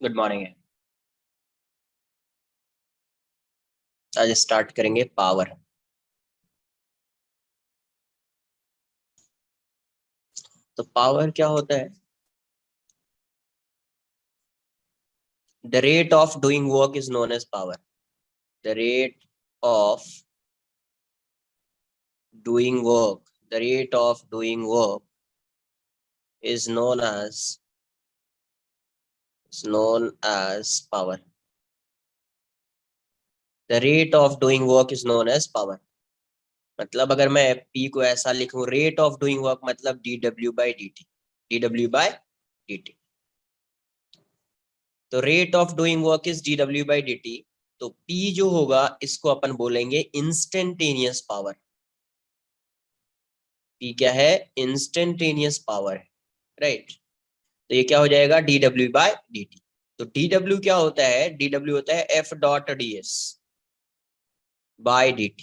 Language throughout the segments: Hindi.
Good morning. आज स्टार्ट करेंगे पावर। तो पावर क्या होता है? The rate of doing work is known as power. The rate of doing work, the rate of doing work is known as power. The rate of doing work is known as power. मतलब अगर मैं P को ऐसा लिखूं, रेट ऑफ डूइंग वर्क मतलब dw/dt, dw/dt। तो rate of doing work is dw/dt। तो P जो होगा इसको अपन बोलेंगे इंस्टेंटेनियस पावर। P क्या है? इंस्टेंटेनियस पावर है, राइट। तो ये क्या हो जाएगा? dw/dt। तो dw क्या होता है? dw होता है F.ds बाय dt।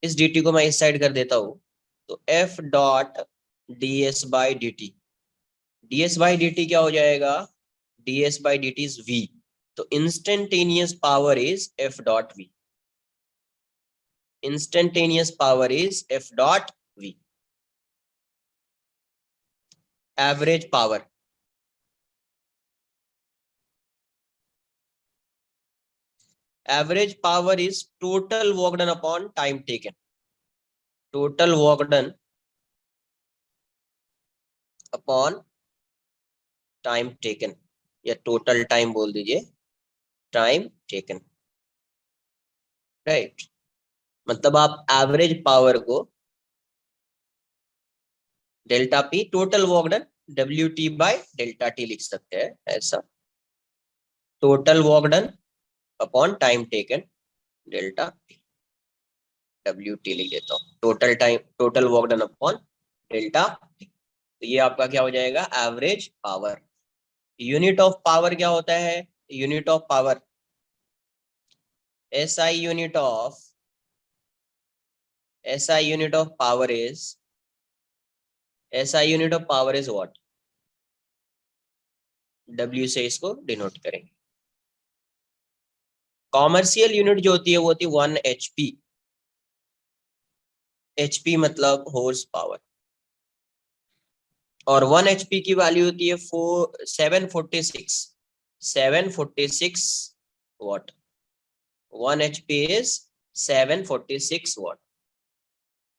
इस dt को मैं इस साइड कर देता हूं, तो F.ds/dt। ds/dt क्या हो जाएगा? ds/dt is v। तो instantaneous power is F.v। Instantaneous power is F.v। Average power, average power is total work done upon time taken. Total work done upon time taken, या टोटल टाइम बोल दीजिए, टाइम टेकन, राइट। मतलब आप एवरेज पावर को delta P, total work done WT/ΔT लिख सकते हैं ऐसा। Total work done upon time taken delta P, WT लिख देता हूँ। Total time, total work done upon delta T. तो ये आपका क्या हो जाएगा? Average power. Unit of power क्या होता है? Unit of power, SI unit of power is, SI unit of power is what? W से इसको डिनोट करेंगे। कॉमर्शियल यूनिट जो होती है वो होती है 1 HP। HP मतलब हॉर्स पावर, और 1 HP की वैल्यू होती है 746 वाट। 1 HP इज 746 वाट,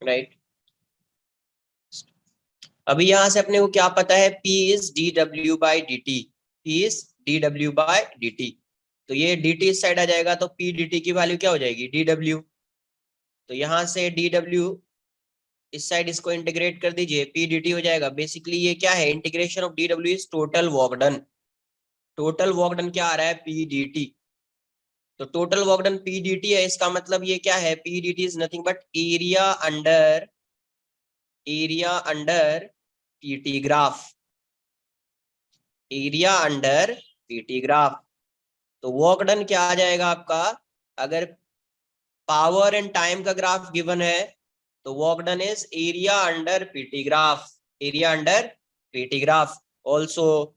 राइट। अभी यहां से अपने को क्या पता है? P is dw/dt। P is dw/dt। तो ये dt इस साइड आ जाएगा, तो P dt की वैल्यू क्या हो जाएगी? dw। तो यहां से dw इस साइड इसको इंटीग्रेट कर दीजिए, P dt हो जाएगा। बेसिकली ये क्या है? Integration of dw is total work done. Total work done क्या आ रहा है? P dt। तो total work done P dt है, इसका मतलब ये क्या है? P dt is nothing but area under PT graph, area under PT graph. तो वर्क डन क्या आ जाएगा आपका? अगर पावर एंड टाइम का ग्राफ गिवन है तो work done is area under PT graph, area under PT graph. Also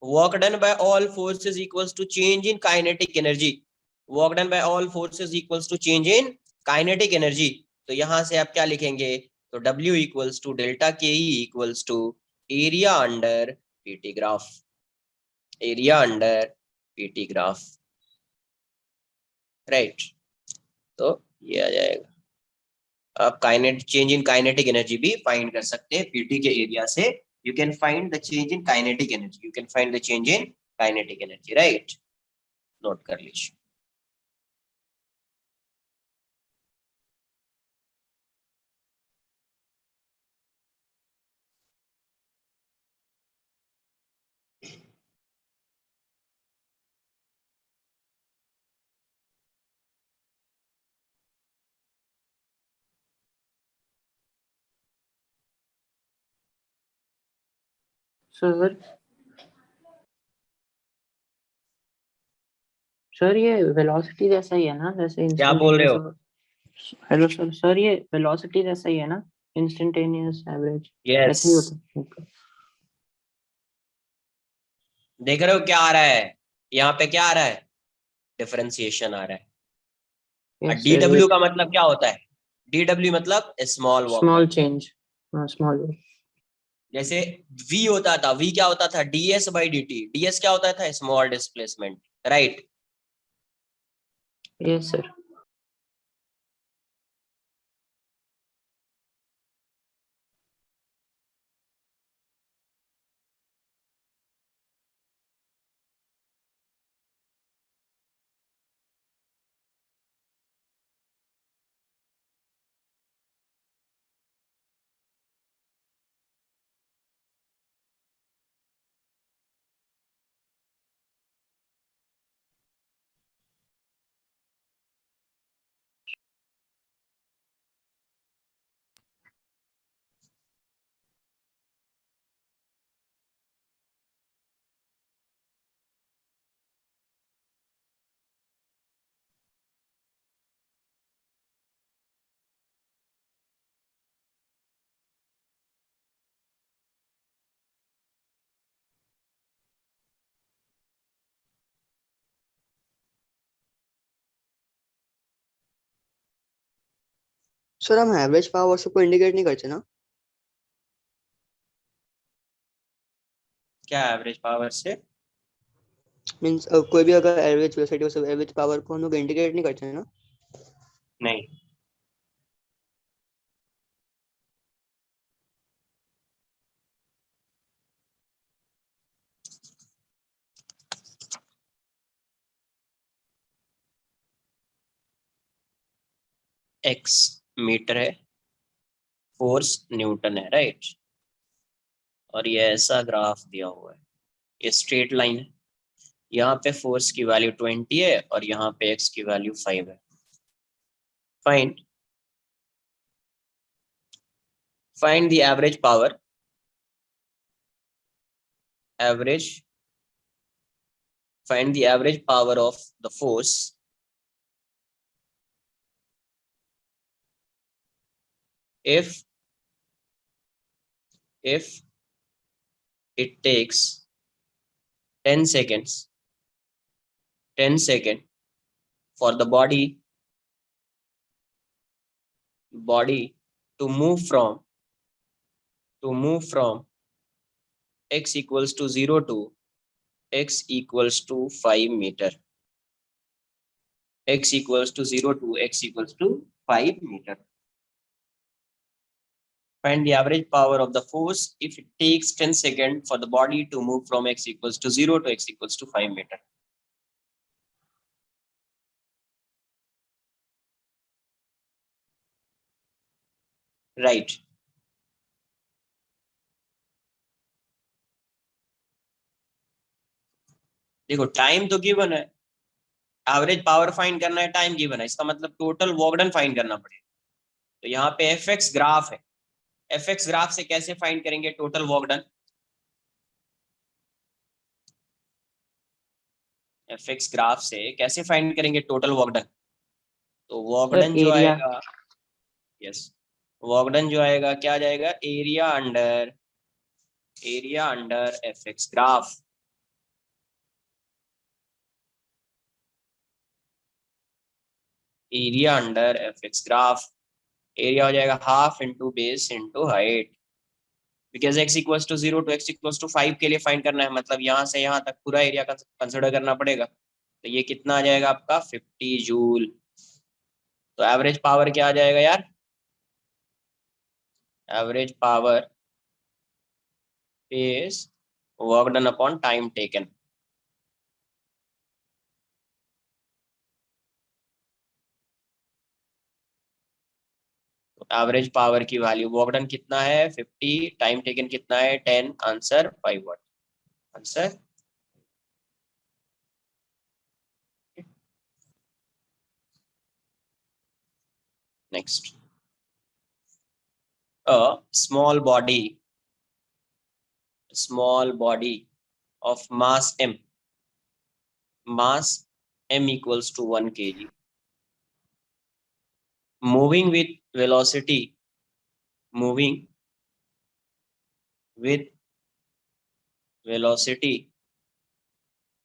work done by all forces equals to change in kinetic energy। work done by all forces equals to change in kinetic energy। तो यहां से आप क्या लिखेंगे? तो W equals to डेल्टा के equals to area under PT graph, area under PT graph, right. तो ये आ जाएगा। आप काइनेट चेंज इन काइनेटिक एनर्जी भी फाइंड कर सकते हैं PT के एरिया से। You can find the change in kinetic energy, you can find the change in kinetic energy, right. Note कर लीजिए। सर सर ये वेलोसिटी जैसा ही है ना, जैसे क्या बोल रहे इंस्टेंटेनियस। हो? हेलो सर, सर ये वेलोसिटी जैसा ही है ना, इंस्टेंटेनियस एवरेज यस। ऐसे ही होता है। देख रहे हो क्या आ रहा है, यहाँ पे क्या आ रहा है, डिफरेंशिएशन आ रहा है। Yes, D sir. डब्ल्यू का मतलब क्या होता है, डी डब्ल्यू मतलब small walk Small done. change. Small. जैसे वी होता था, वी क्या होता था, DS by D T, DS क्या होता था, small displacement, right. Yes, sir. Sir हम एवरेज पावर सबको इंडिकेट नहीं करते ना? क्या एवरेज पावर से, मींस कोई भी अगर एवरेज वेलोसिटी हो सब एवरेज पावर को हम लोग इंडिकेट नहीं करते ना? नहीं, एक्स मीटर है, फोर्स न्यूटन है, राइट। और ये ऐसा ग्राफ दिया हुआ है, ये स्ट्रेट लाइन है, यहाँ पे फोर्स की वैल्यू 20 है और यहाँ पे एक्स की वैल्यू 5 है। Find find the average power, average find the average power of the force if it takes 10 seconds 10 second for the body to move from x equals to 0 to x equals to 5 meter, x equals to 0 to x equals to 5 meter. Find the average power of the force if it takes 10 seconds for the body to move from x equals to 0 to x equals to 5 meter. Right. देखो टाइम तो गिवन है, एवरेज पावर फाइंड करना है, टाइम गिवन है, इसका मतलब टोटल वर्क डन फाइंड करना पड़ेगा। तो यहाँ पे एफ एक्स ग्राफ है, एफ एक्स ग्राफ से कैसे फाइंड करेंगे total work done, F X graph से कैसे फाइंड करेंगे टोटल वर्क डन। तो वर्क Sir, डन जो area. आएगा, यस, वर्क डन जो आएगा क्या आ जाएगा, area under F X graph, area under F X graph, area हो जाएगा half into base into height, because x equals to 0 to x equals to 5 के लिए फाइंड करना है, मतलब यहाँ से यहाँ तक पूरा एरिया कंसिडर करना पड़ेगा। तो ये कितना आ जाएगा आपका 50 जूल। तो एवरेज पावर क्या आ जाएगा यार, average power is work done upon time taken. तो एवरेज पावर की वैल्यू वर्क डन कितना है 50, टाइम टेकन कितना है 10, answer 5 watt, answer. Next, a small body of mass m equals to 1 kg, moving with velocity moving with velocity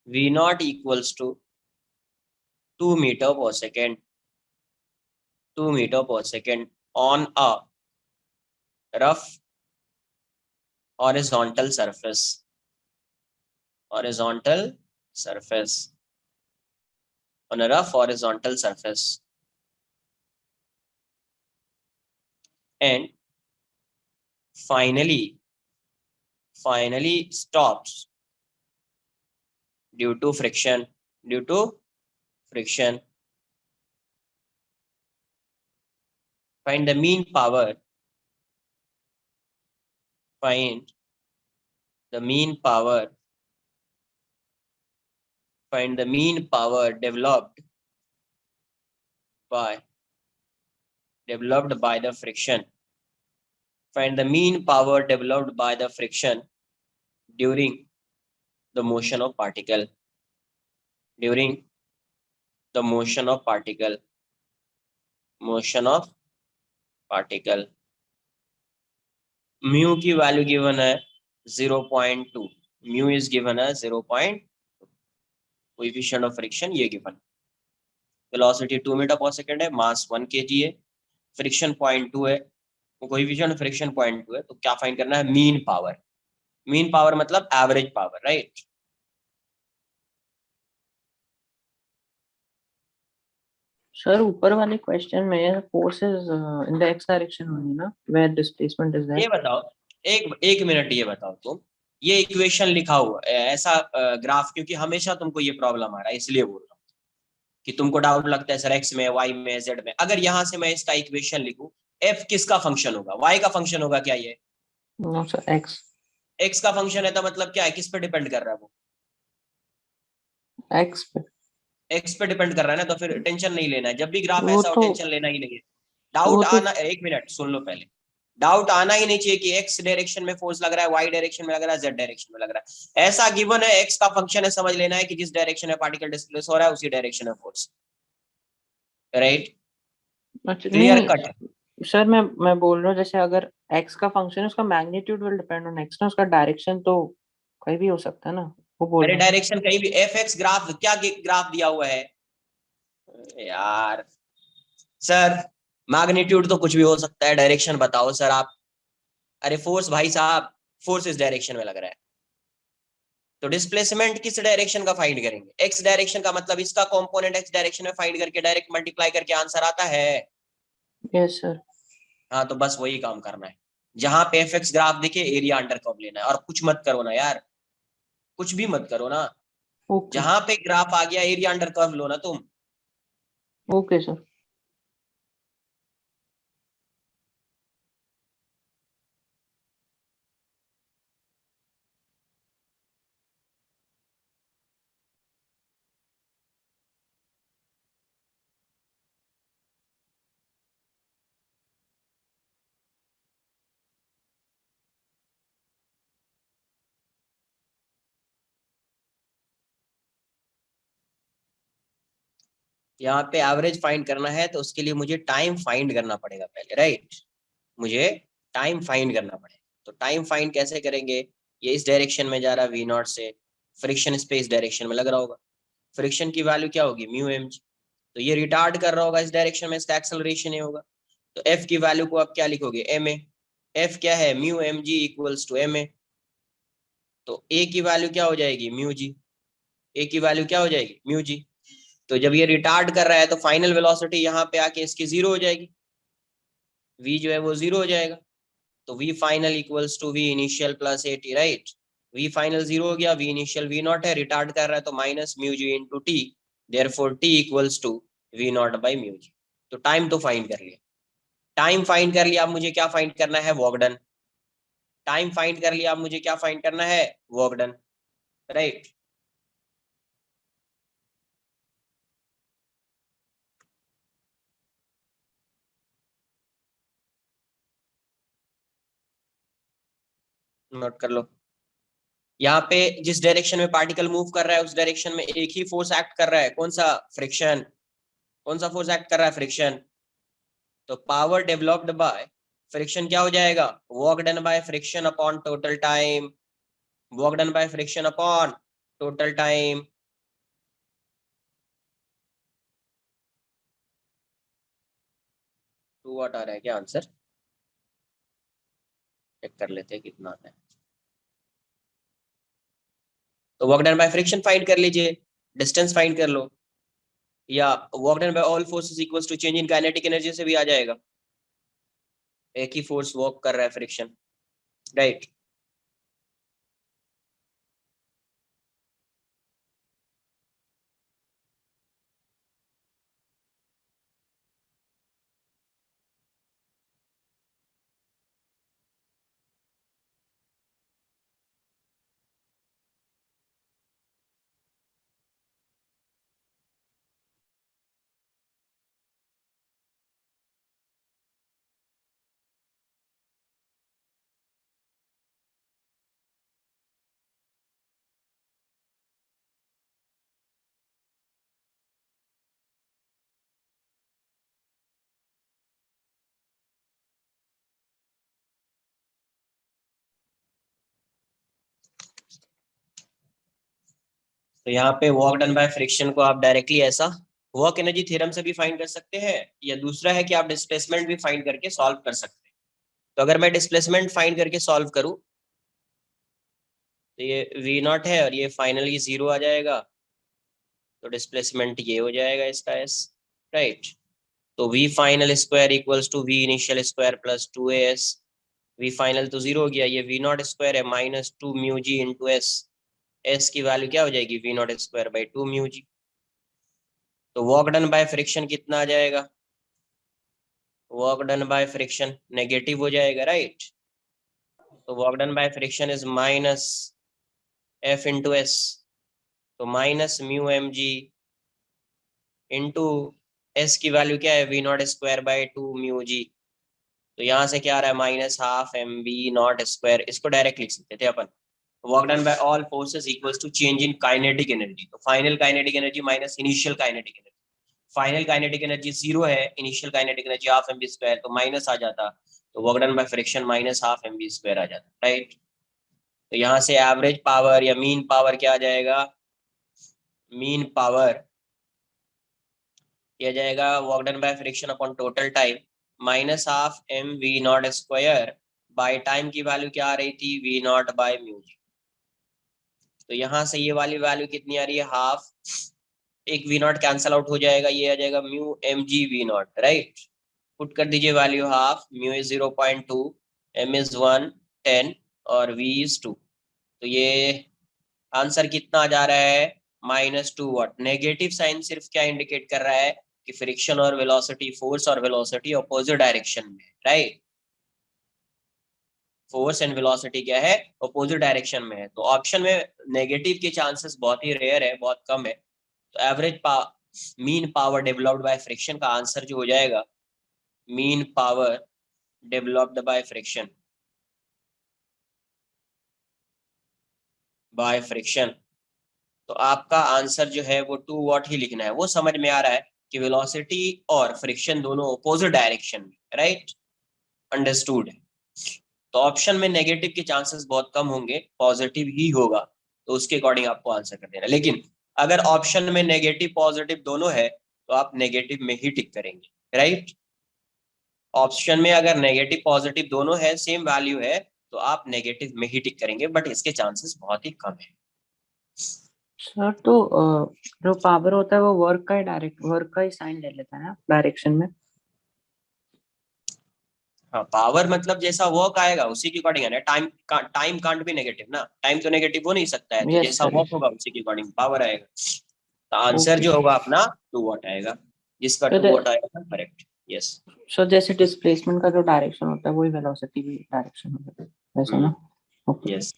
V naught equals to 2 meter per second, 2 meter per second on a rough horizontal surface, horizontal surface, on a rough horizontal surface, and finally stops due to friction, due to friction. Find the mean power, find the mean power, find the mean power developed by the friction, find the mean power developed by the friction during the motion of particle, during the motion of particle, motion of particle. Mu की वैल्यू गिवन है 0.2, mu is given as 0.2, coefficient of friction ये गिवन, वेलोसिटी 2 मीटर पर सेकंड है, मास 1 kg है, फ्रिक्शन 0.2 है, कोएफिशिएंट ऑफ फ्रिक्शन 0.2 है, तो क्या फाइंड करना है? मीन पावर, मीन पावर मतलब एवरेज पावर, राइट? सर ऊपर वाले क्वेश्चन में forces in the x direction होंगी ना, वेयर डिस्प्लेसमेंट इज ये दैट? बताओ, एक मिनट, ये बताओ तुम, ये इक्वेशन लिखा हुआ ऐसा ग्राफ, क्योंकि हमेशा तुमको ये प्रॉब्लम आ रहा है, इसलिए बोल रहा हूँ कि तुमको डाउट लगता है सर एक्स में, वाई में, जेड में। अगर यहाँ से मैं इसका इक्वेशन लिखूं, एफ किसका फंक्शन होगा? वाई का फंक्शन होगा क्या? ये नो सर, एक्स। एक्स का फंक्शन है, तो मतलब क्या है, किस पे डिपेंड कर रहा है वो? एक्स पे। एक्स पे डिपेंड कर रहा है ना, तो फिर टेंशन नहीं लेना है, जब भी ग्राफ वो ऐसा हो तो टेंशन लेना ही नहीं है। डाउट आना, एक मिनट सुन लो पहले, डाउट आना ही नहीं चाहिए कि एक्स डायरेक्शन में फोर्स लग रहा है, वाई डायरेक्शन में लग रहा है, जेड डायरेक्शन में लग रहा है। ऐसा गिवन है, एक्स का फंक्शन है, समझ लेना है कि जिस डायरेक्शन में पार्टिकल डिस्प्लेस हो रहा है उसी डायरेक्शन में फोर्स, राइट? अच्छा क्लियर नहीं कट? सर, मैं बोल रहा हूँ जैसे अगर एक्स का फंक्शन है, उसका magnitude will depend on x ना, उसका डायरेक्शन तो कहीं भी हो सकता है ना, वो बोल अरे रहा हूँ। डायरेक्शन कहीं भी, एफ एक्स ग्राफ, क्या ग्राफ दिया हुआ है यार? सर मैग्नीट्यूड तो कुछ भी हो सकता है, डायरेक्शन बताओ सर आप। अरे फोर्स भाई साहब, फोर्स इस डायरेक्शन में लग रहा है, तो डिस्प्लेसमेंट किस डायरेक्शन का फाइंड करेंगे? एक्स डायरेक्शन का, मतलब इसका कंपोनेंट एक्स डायरेक्शन में फाइंड करके डायरेक्ट मल्टीप्लाई करके आंसर आता है। Yes sir. हाँ, तो बस वही काम करना है, जहां पे एफ एक्स ग्राफ दिखे एरिया अंडर कर्व लेना है, और कुछ मत करो ना यार, कुछ भी मत करो ना, ओके जहां पे ग्राफ आ गया एरिया अंडर कर्व लो ना तुम। Okay sir. यहाँ पे एवरेज फाइंड करना है, तो उसके लिए मुझे टाइम फाइंड करना पड़ेगा पहले, राइट? मुझे टाइम फाइंड करना पड़ेगा, तो टाइम फाइंड कैसे करेंगे? ये इस डायरेक्शन में जा रहा है वी नॉट से, फ्रिक्शन इस पे इस डायरेक्शन में लग रहा होगा, फ्रिक्शन की वैल्यू क्या होगी? म्यू एम जी, तो ये रिटार्ड कर रहा होगा इस डायरेक्शन में, इसका एक्सेलरेशन ही होगा, तो एफ की वैल्यू को आप क्या लिखोगे? M A. एफ क्या है? Mu M G equals to M A, तो ए की वैल्यू क्या हो जाएगी? Mu G. ए की वैल्यू क्या हो जाएगी? Mu g. तो जब ये रिटार्ड कर रहा है तो फाइनल वेलोसिटी यहाँ पे आके इसकी जीरो हो जाएगी, v जो है वो जीरो हो जाएगा, तो v final equals to v initial plus a t, right? v final zero हो गया, v इनिशियल v नॉट है, रिटार्ड कर रहा है, तो minus mu g into t, therefore t equals to v not by mu g. तो टाइम तो फाइंड कर लिया, टाइम फाइंड कर लिया, अब मुझे क्या फाइंड करना है? Work done. टाइम फाइंड कर लिया, अब मुझे क्या फाइंड करना है? Work done, right? नोट कर लो, यहाँ पे जिस डायरेक्शन में पार्टिकल मूव कर रहा है उस डायरेक्शन में एक ही फोर्स एक्ट कर रहा है, कौन सा? फ्रिक्शन। कौन सा फोर्स एक्ट कर रहा है? फ्रिक्शन। तो पावर डेवलप्ड बाय फ्रिक्शन क्या हो जाएगा? Work done by friction upon total time, work done by friction upon total time, 2 वाट आ रहा है क्या आंसर? चेक कर लेते हैं कितना आता है। तो work done by friction find कर लीजिए, डिस्टेंस फाइंड कर लो, या work done by all forces equals to change in kinetic energy से भी आ जाएगा। एक ही फोर्स वर्क कर रहा है, फ्रिक्शन, राइट। तो यहाँ पे वर्क डन बाय फ्रिक्शन को आप डायरेक्टली ऐसा वर्क एनर्जी थ्योरम से भी फाइंड कर सकते हैं, या दूसरा है कि आप डिस्प्लेसमेंट भी फाइंड करके सॉल्व कर सकते हैं। तो अगर मैं डिस्प्लेसमेंट फाइंड करके सॉल्व करूं, तो ये वी नॉट है और ये फाइनली 0 आ जाएगा, तो डिस्प्लेसमेंट ये हो जाएगा इसका एस, राइट। तो v final square equals to v initial square plus 2as। V final तो 0 हो गया, ये वी नॉट स्क्वायर है minus 2 mu g into s. S की वैल्यू क्या हो जाएगी? V not square by 2 mu g. तो वर्क डन बाय फ्रिक्शन कितना आ जाएगा? Work done by friction negative हो जाएगा, राइट। तो work done by friction is minus F into s, तो minus mu M G into s की वैल्यू क्या है? V not square by 2 mu g. तो यहाँ से क्या आ रहा है? Minus half m b not square. इसको डायरेक्ट लिख सकते थे अपन, work done by all forces equals to change in kinetic energy. तो final kinetic energy minus initial kinetic energy. Final kinetic energy 0 है, initial kinetic energy half m b square, तो माइनस आ जाता, तो work done by friction minus half m b square आ जाता, राइट। तो यहाँ से एवरेज पावर या मीन पावर क्या आ जाएगा? मीन पावर किया जाएगा work done by friction upon total time minus half M v not square by time की वैल्यू क्या आ रही थी? V not by mu g. तो यहाँ से ये वाली वैल्यू कितनी आ रही है? हाफ, एक वी नॉट कैंसल आउट हो जाएगा, ये आ जाएगा mu M G V naught, right. Put कर दीजिए value, half mu is 0.2, M is 1, 10 और वी इज 2। तो ये आंसर कितना आ जा रहा है? -2 वाट। नेगेटिव साइन सिर्फ क्या इंडिकेट कर रहा है? कि फ्रिक्शन और वेलोसिटी, फोर्स और वेलोसिटी अपोजिट डायरेक्शन में, राइट। फोर्स एंड वेलोसिटी क्या है? अपोजिट डायरेक्शन में है। तो ऑप्शन में नेगेटिव के चांसेस बहुत ही रेयर है, बहुत कम है। तो average mean power developed by friction का आंसर जो हो जाएगा, mean power developed by friction, by friction, तो आपका आंसर जो है वो 2 वाट ही लिखना है। वो समझ में आ रहा है कि वेलोसिटी और फ्रिक्शन दोनों अपोजिट डायरेक्शन में, राइट, अंडरस्टूड है। तो ऑप्शन में नेगेटिव के चांसेस बहुत कम होंगे, पॉजिटिव ही होगा, तो उसके अकॉर्डिंग आपको आंसर कर देना। लेकिन अगर ऑप्शन में नेगेटिव पॉजिटिव दोनों है, तो आप नेगेटिव में ही टिक करेंगे, राइट। ऑप्शन में अगर नेगेटिव पॉजिटिव दोनों है, सेम वैल्यू है, तो आप नेगेटिव में ही टिक करेंगे, बट इसके चांसेस बहुत ही कम है। सर तो जो पावर होता है वो वर्क का ही साइन ले लेता है ना डायरेक्शन में। हाँ, पावर मतलब जैसा वर्क आएगा उसी के अकॉर्डिंग है ना। टाइम कांट भी नेगेटिव ना, टाइम तो नेगेटिव हो नहीं सकता है, तो यस जैसा सर, वर्क यस। होगा उसी के अकॉर्डिंग पावर आएगा। तो आंसर ओके। जो होगा अपना 2 वाट आएगा, जिसका तो 2 वाट आएगा करेक्ट। यस, सर जैसे डिस्प्लेसमेंट का जो डायरेक्शन होता है वही वेलोसिटी भी डायरेक्शन होता है, वैसा ना? ओके। यस।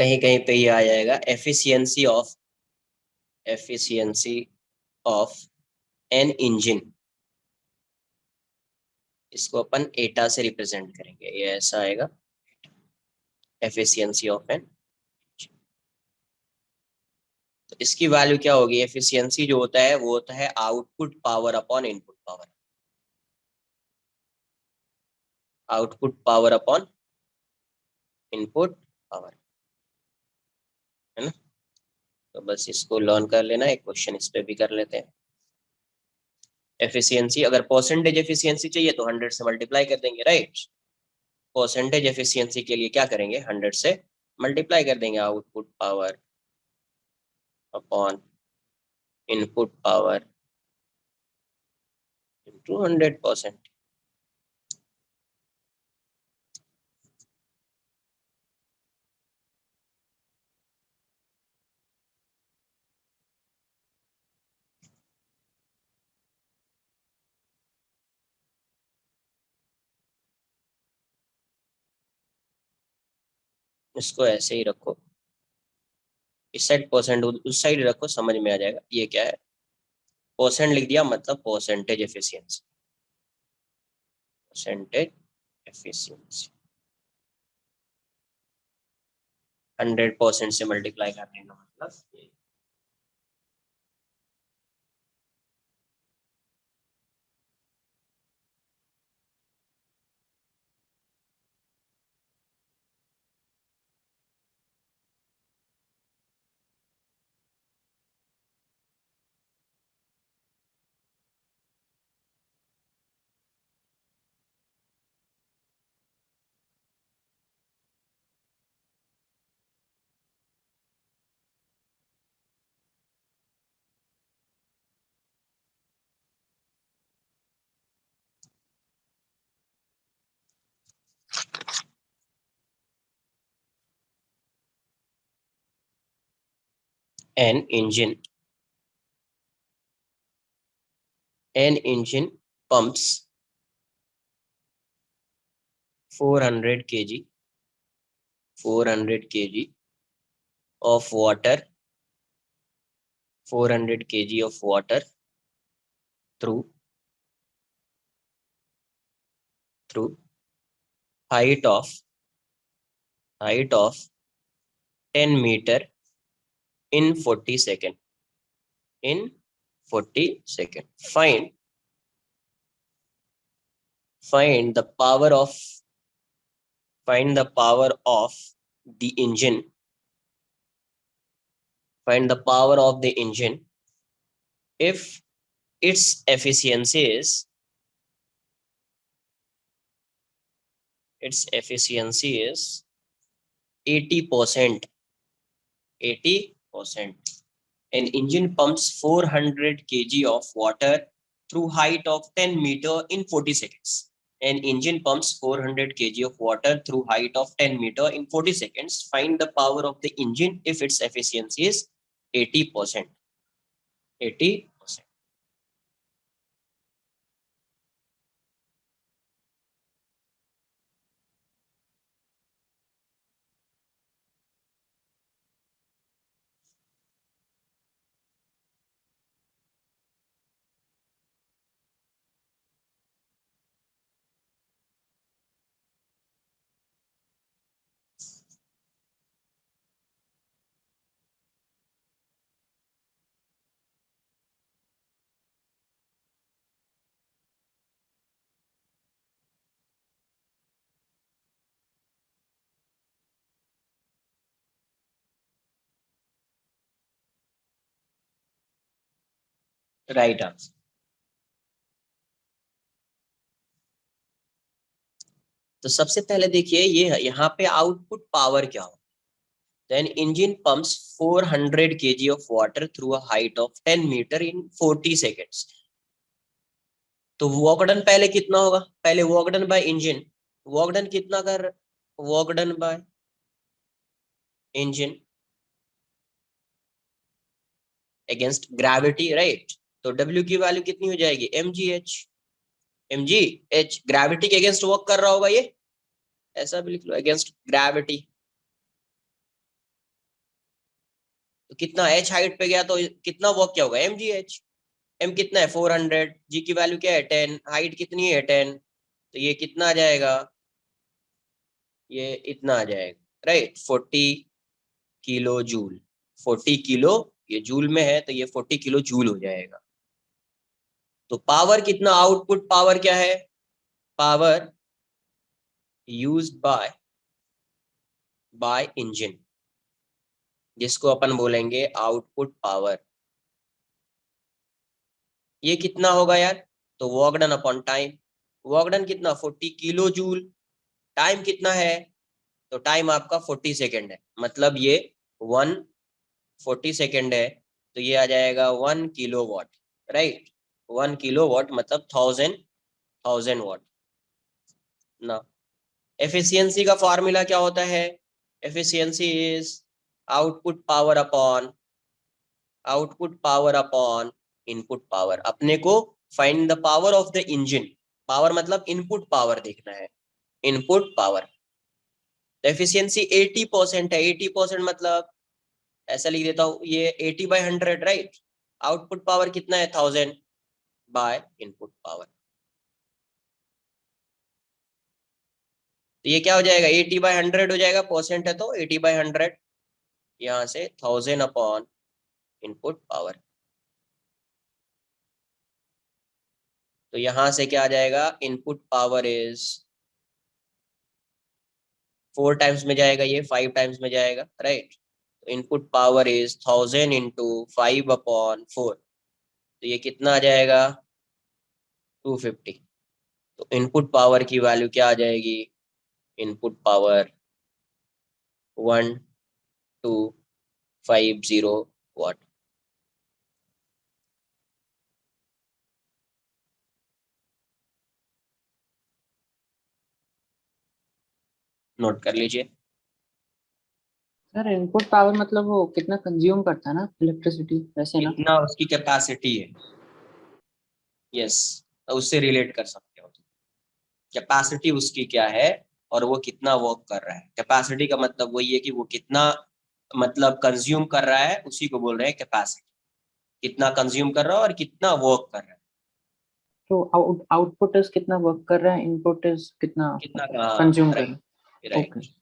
कहीं कहीं पे ये आ जाएगा एफिशिएंसी ऑफ एन इंजन, इसको अपन एटा से रिप्रेजेंट करेंगे, ये ऐसा आएगा एफिशिएंसी ऑफ एन। तो इसकी वैल्यू क्या होगी, एफिशिएंसी जो होता है वो होता है output power upon input power, output power upon input power, है ना। तो बस इसको लर्न कर लेना, एक क्वेश्चन इस पे भी कर लेते हैं। एफिशिएंसी, अगर परसेंटेज एफिशिएंसी चाहिए तो 100 से मल्टीप्लाई कर देंगे, राइट। परसेंटेज एफिशिएंसी के लिए क्या करेंगे, 100 से मल्टीप्लाई कर देंगे, output power upon input power into 100%। इसको ऐसे ही रखो, इस साइड परसेंट उस साइड रखो, समझ में आ जाएगा ये क्या है। परसेंट लिख दिया मतलब परसेंटेज एफिशिएंसी, परसेंटेज एफिशिएंसी 100% से मल्टीप्लाई करने का मतलब ये। an engine pumps 400 kg of water, 400 kg of water through height of 10 meter in 40 second, find the power of the engine, if its efficiency is 80%. An engine pumps 400 kg of water through height of 10 meter in 40 seconds. An engine pumps 400 kg of water through height of 10 meter in 40 seconds. Find the power of the engine if its efficiency is 80%. 80%. Right answer. तो सबसे पहले देखिए ये यहाँ पे आउटपुट पावर क्या हो, then engine pumps 400 kg of water through a height of 10 meter in 40 seconds. तो वर्क डन पहले कितना होगा, पहले work done by engine, work done कितना कर, work done by engine against gravity, right. तो W की वैल्यू कितनी हो जाएगी, mgh ग्रेविटी के अगेंस्ट वर्क कर रहा होगा ये, ऐसा भी लिख लो अगेंस्ट ग्रेविटी, तो कितना h हाइट पे गया तो कितना वर्क क्या होगा, mgh। m कितना है 400, g की वैल्यू क्या है 10, हाइट कितनी है 10, तो ये कितना आ जाएगा, ये इतना आ जाएगा राइट, 40 किलो जूल। 40 किलो, ये जूल में है तो ये 40 किलो जूल हो जाएगा। तो पावर कितना, आउटपुट पावर क्या है, पावर यूज्ड बाय इंजन, जिसको अपन बोलेंगे आउटपुट पावर। ये कितना होगा यार, तो work done upon time. Work done कितना 40 किलो जूल, टाइम कितना है, तो टाइम आपका 40 सेकेंड है, मतलब ये 140 सेकेंड है, तो ये आ जाएगा 1 kilo watt right. 1 kilo watt मतलब 1000 वॉट ना। एफिशिएंसी का फॉर्मूला क्या होता है, efficiency is output power upon input power. अपने को find the power of the engine, power मतलब इनपुट पावर देखना है, इनपुट पावर। एफिशिएंसी 80% है, 80% मतलब ऐसा लिख देता हूं, ये 80/100 राइट। आउटपुट पावर कितना है 1000 बाय इनपुट पावर, तो ये क्या हो जाएगा 80/100 हो जाएगा, परसेंट है तो 80/100, यहाँ से 1000 अपॉन इनपुट पावर। तो यहां से क्या आ जाएगा, इनपुट पावर इज 4 टाइम्स में जाएगा, ये 5 टाइम्स में जाएगा राइट। तो इनपुट पावर इज 1000 इंटू 5/4, तो ये कितना आ जाएगा 250। तो इनपुट पावर की वैल्यू क्या आ जाएगी, इनपुट पावर 1250 वाट। नोट कर लीजिए। सर इनपुट पावर मतलब वो कितना कंज्यूम करता है ना इलेक्ट्रिसिटी, वैसे ना। कितना उसकी कैपेसिटी है, यस, तो उससे रिलेट कर सकते हो, कैपेसिटी उसकी क्या है और वो कितना वर्क कर रहा है। कैपेसिटी का मतलब वही है कि वो कितना मतलब कंज्यूम कर रहा है, उसी को बोल रहे हैं कैपेसिटी, कितना कंज्यूम कर रहा है और कितना वर्क कर रहा है, तो आउटपुट इज कितना वर्क कर रहा है, इनपुट इज कितना कितना कंज्यूम कर रहा राइट है। ओके। राइट।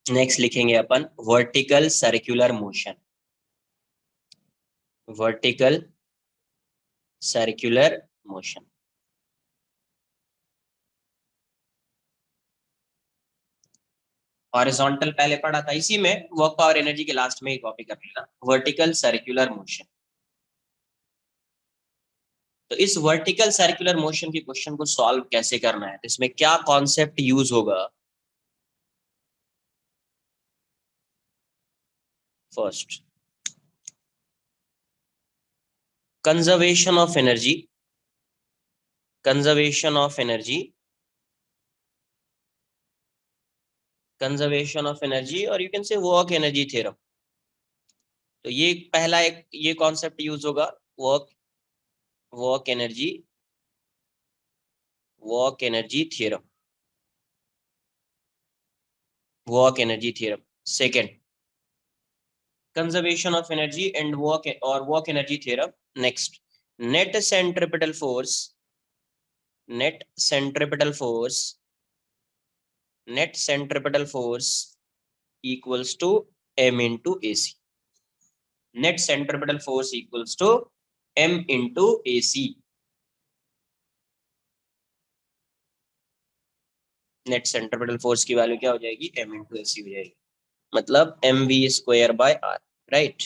नेक्स्ट लिखेंगे अपन vertical circular motion, vertical circular motion. Horizontal पहले पढ़ा था, इसी में वर्क पावर एनर्जी के लास्ट में ही कॉपी कर लेना, वर्टिकल सर्कुलर मोशन। तो इस वर्टिकल सर्कुलर मोशन के क्वेश्चन को सॉल्व कैसे करना है, तो इसमें क्या कॉन्सेप्ट यूज होगा। First, conservation of energy, conservation of energy, conservation of energy, और you can say work energy theorem. तो ये पहला एक ये कॉन्सेप्ट यूज होगा, work work energy, work energy theorem, work energy theorem. Second, conservation of energy and work और work energy theorem. Next, net centripetal force, net centripetal force, net centripetal force equals to m into AC। Net centripetal force equals to m into AC। Net centripetal force की वैल्यू क्या हो जाएगी, m into AC हो जाएगी, मतलब mv square by r, right,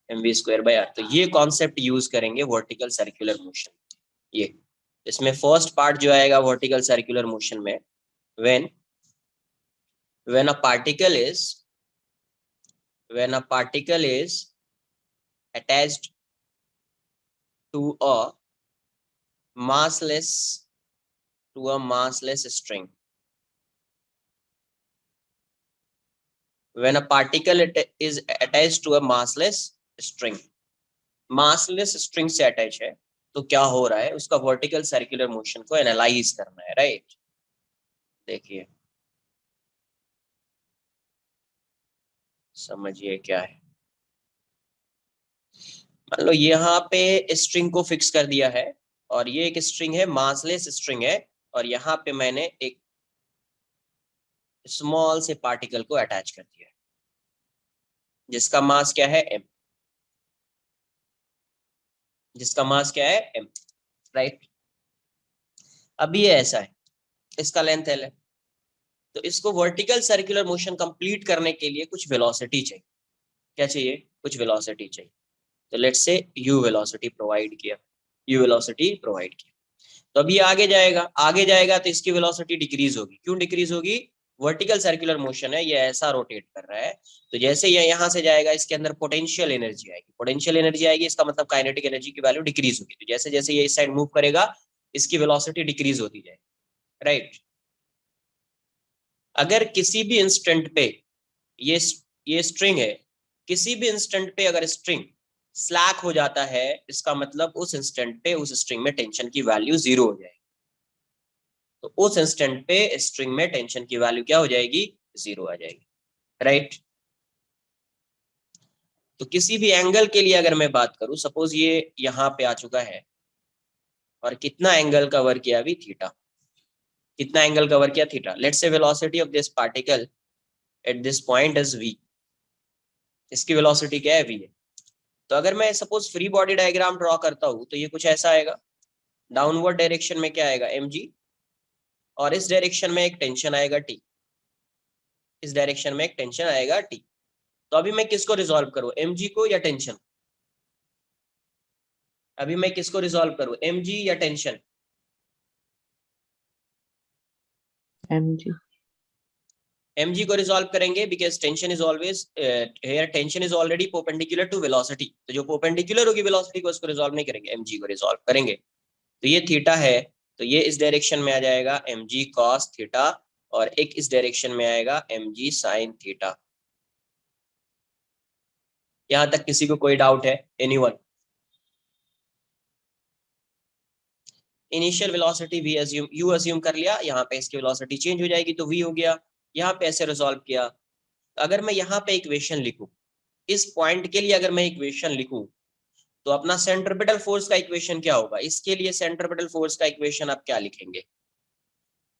mv square by r। तो ये कॉन्सेप्ट यूज करेंगे वर्टिकल सर्कुलर मोशन। ये इसमें फर्स्ट पार्ट जो आएगा वर्टिकल सर्कुलर मोशन में, when a particle is attached to a massless string, when a particle is attached to a massless string, massless string से अटैच है, तो क्या हो रहा है, उसका वर्टिकल सर्कुलर मोशन को एनालाइज करना है, राइट। देखिए समझिए क्या है। मान लो यहाँ पे स्ट्रिंग को फिक्स कर दिया है, और ये एक स्ट्रिंग है, मासलेस स्ट्रिंग है, और यहाँ पे मैंने एक स्मॉल से पार्टिकल को अटैच कर दिया है, जिसका मास क्या है, m, जिसका मास क्या है, m, राइट। अब ये ऐसा है, इसका लेंथ l है, तो इसको वर्टिकल सर्कुलर मोशन कंप्लीट करने के लिए कुछ वेलोसिटी चाहिए। क्या चाहिए, कुछ वेलोसिटी चाहिए। तो let's say u velocity provide किया, u वेलोसिटी प्रोवाइड किया, तो अभी आगे जाएगा तो इसकी वेलोसिटी डिक्रीज होगी। क्यों डिक्रीज होगी, वर्टिकल सर्कुलर मोशन है, ये ऐसा रोटेट कर रहा है, तो जैसे ये यहाँ से जाएगा इसके अंदर पोटेंशियल एनर्जी आएगी, पोटेंशियल एनर्जी आएगी, इसका मतलब काइनेटिक एनर्जी की वैल्यू डिक्रीज होगी। तो जैसे जैसे ये इस साइड मूव करेगा, इसकी वेलोसिटी डिक्रीज होती जाएगी, राइट। अगर किसी भी इंस्टेंट पे ये स्ट्रिंग है, किसी भी इंस्टेंट पे अगर स्ट्रिंग स्लैक हो जाता है, इसका मतलब उस इंस्टेंट पे उस स्ट्रिंग में टेंशन की वैल्यू 0 हो जाएगी। तो उस इंस्टेंट पे स्ट्रिंग में टेंशन की वैल्यू क्या हो जाएगी, 0 आ जाएगी, राइट। तो किसी भी एंगल के लिए अगर मैं बात करूं, सपोज ये यहाँ पे आ चुका है, और कितना एंगल कवर किया अभी, थीटा, कितना एंगल कवर किया, theta. Let's say velocity of this particle at this point is v, इसकी वेलोसिटी क्या है, v है। तो अगर मैं suppose free body diagram draw करता हूं, तो ये कुछ ऐसा आएगा, डाउनवर्ड डायरेक्शन में क्या आएगा, mg, और इस डायरेक्शन में एक टेंशन आएगा t, इस डायरेक्शन में एक टेंशन आएगा t। तो अभी मैं किसको रिजॉल्व करूं, mg को या टेंशन, अभी मैं किसको रिजॉल्व करूं, mg या टेंशन, mg को रिजॉल्व करेंगे, because tension is always here, tension is already perpendicular to velocity, तो जो परपेंडिकुलर होगी वेलोसिटी को, उसको रिजॉल्व नहीं करेंगे, mg को रिजॉल्व करेंगे। तो ये थीटा है, तो ये इस डायरेक्शन में आ जाएगा mg cos थीटा, और एक इस डायरेक्शन में आएगा mg sin थीटा। यहां तक किसी को कोई डाउट है, anyone? Initial velocity v assume, u assume कर लिया, यहाँ पे इसकी वेलोसिटी चेंज हो जाएगी तो v हो गया, यहाँ पे ऐसे रिजॉल्व किया। अगर मैं यहाँ पे इक्वेशन लिखूं, इस पॉइंट के लिए अगर मैं इक्वेशन लिखूं, तो अपना सेंट्रिपेटल फोर्स का इक्वेशन क्या होगा, इसके लिए सेंट्रिपेटल फोर्स का इक्वेशन आप क्या लिखेंगे,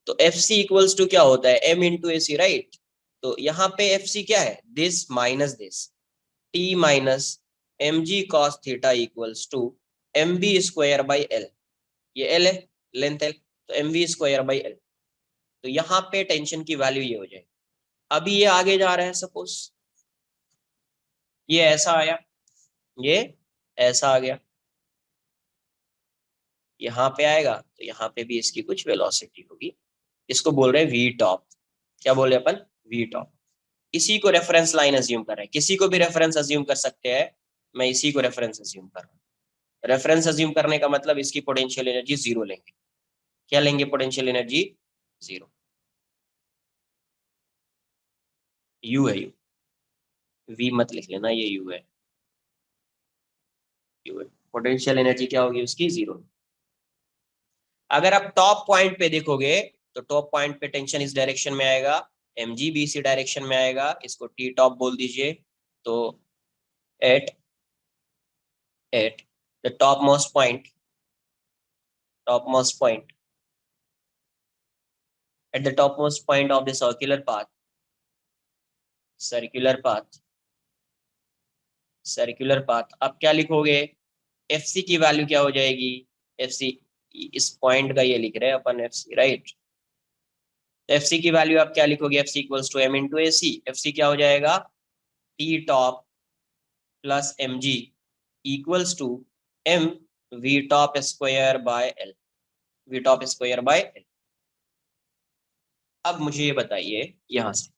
तो Fc इक्वल्स टू क्या होता है, m into A C, right. तो यहाँ पे Fc क्या है, this minus this, t minus mg cos theta equals to mv square by l, ये l है, लेंथ l, तो mv स्क्वायर बाई l। तो यहाँ पे टेंशन की वैल्यू ये हो जाएगी। अभी ये आगे जा रहा है, सपोज ये ऐसा आया, ये ऐसा आ गया, यहाँ पे आएगा, तो यहाँ पे भी इसकी कुछ वेलोसिटी होगी, इसको बोल रहे हैं वी टॉप। क्या बोल रहे हैं अपन, वी टॉप। इसी को रेफरेंस लाइन अज्यूम कर रहे हैं, किसी को भी रेफरेंस अज्यूम कर सकते हैं, मैं इसी को रेफरेंस अज्यूम कर रहा हूँ। रेफरेंस अज्यूम करने का मतलब इसकी पोटेंशियल एनर्जी 0 लेंगे, क्या लेंगे पोटेंशियल एनर्जी 0। यू है, यू, वी मत लिख लेना, ये यू है, यू है। पोटेंशियल एनर्जी क्या होगी उसकी 0। अगर आप टॉप पॉइंट पे देखोगे तो टॉप पॉइंट पे टेंशन इस डायरेक्शन में आएगा, mg भी इसी डायरेक्शन में आएगा, इसको टी टॉप बोल दीजिए। तो at the top most point at the topmost point of the circular path अब क्या लिखोगे, fc की वैल्यू क्या हो जाएगी, fc इस पॉइंट का ये लिख रहे हैं अपन fc, राइट। fc की वैल्यू आप क्या लिखोगे, fc equals to m into ac। fc क्या हो जाएगा, t top plus mg equals to m v top square by l, v top square by l। अब मुझे ये बताइए यहां से,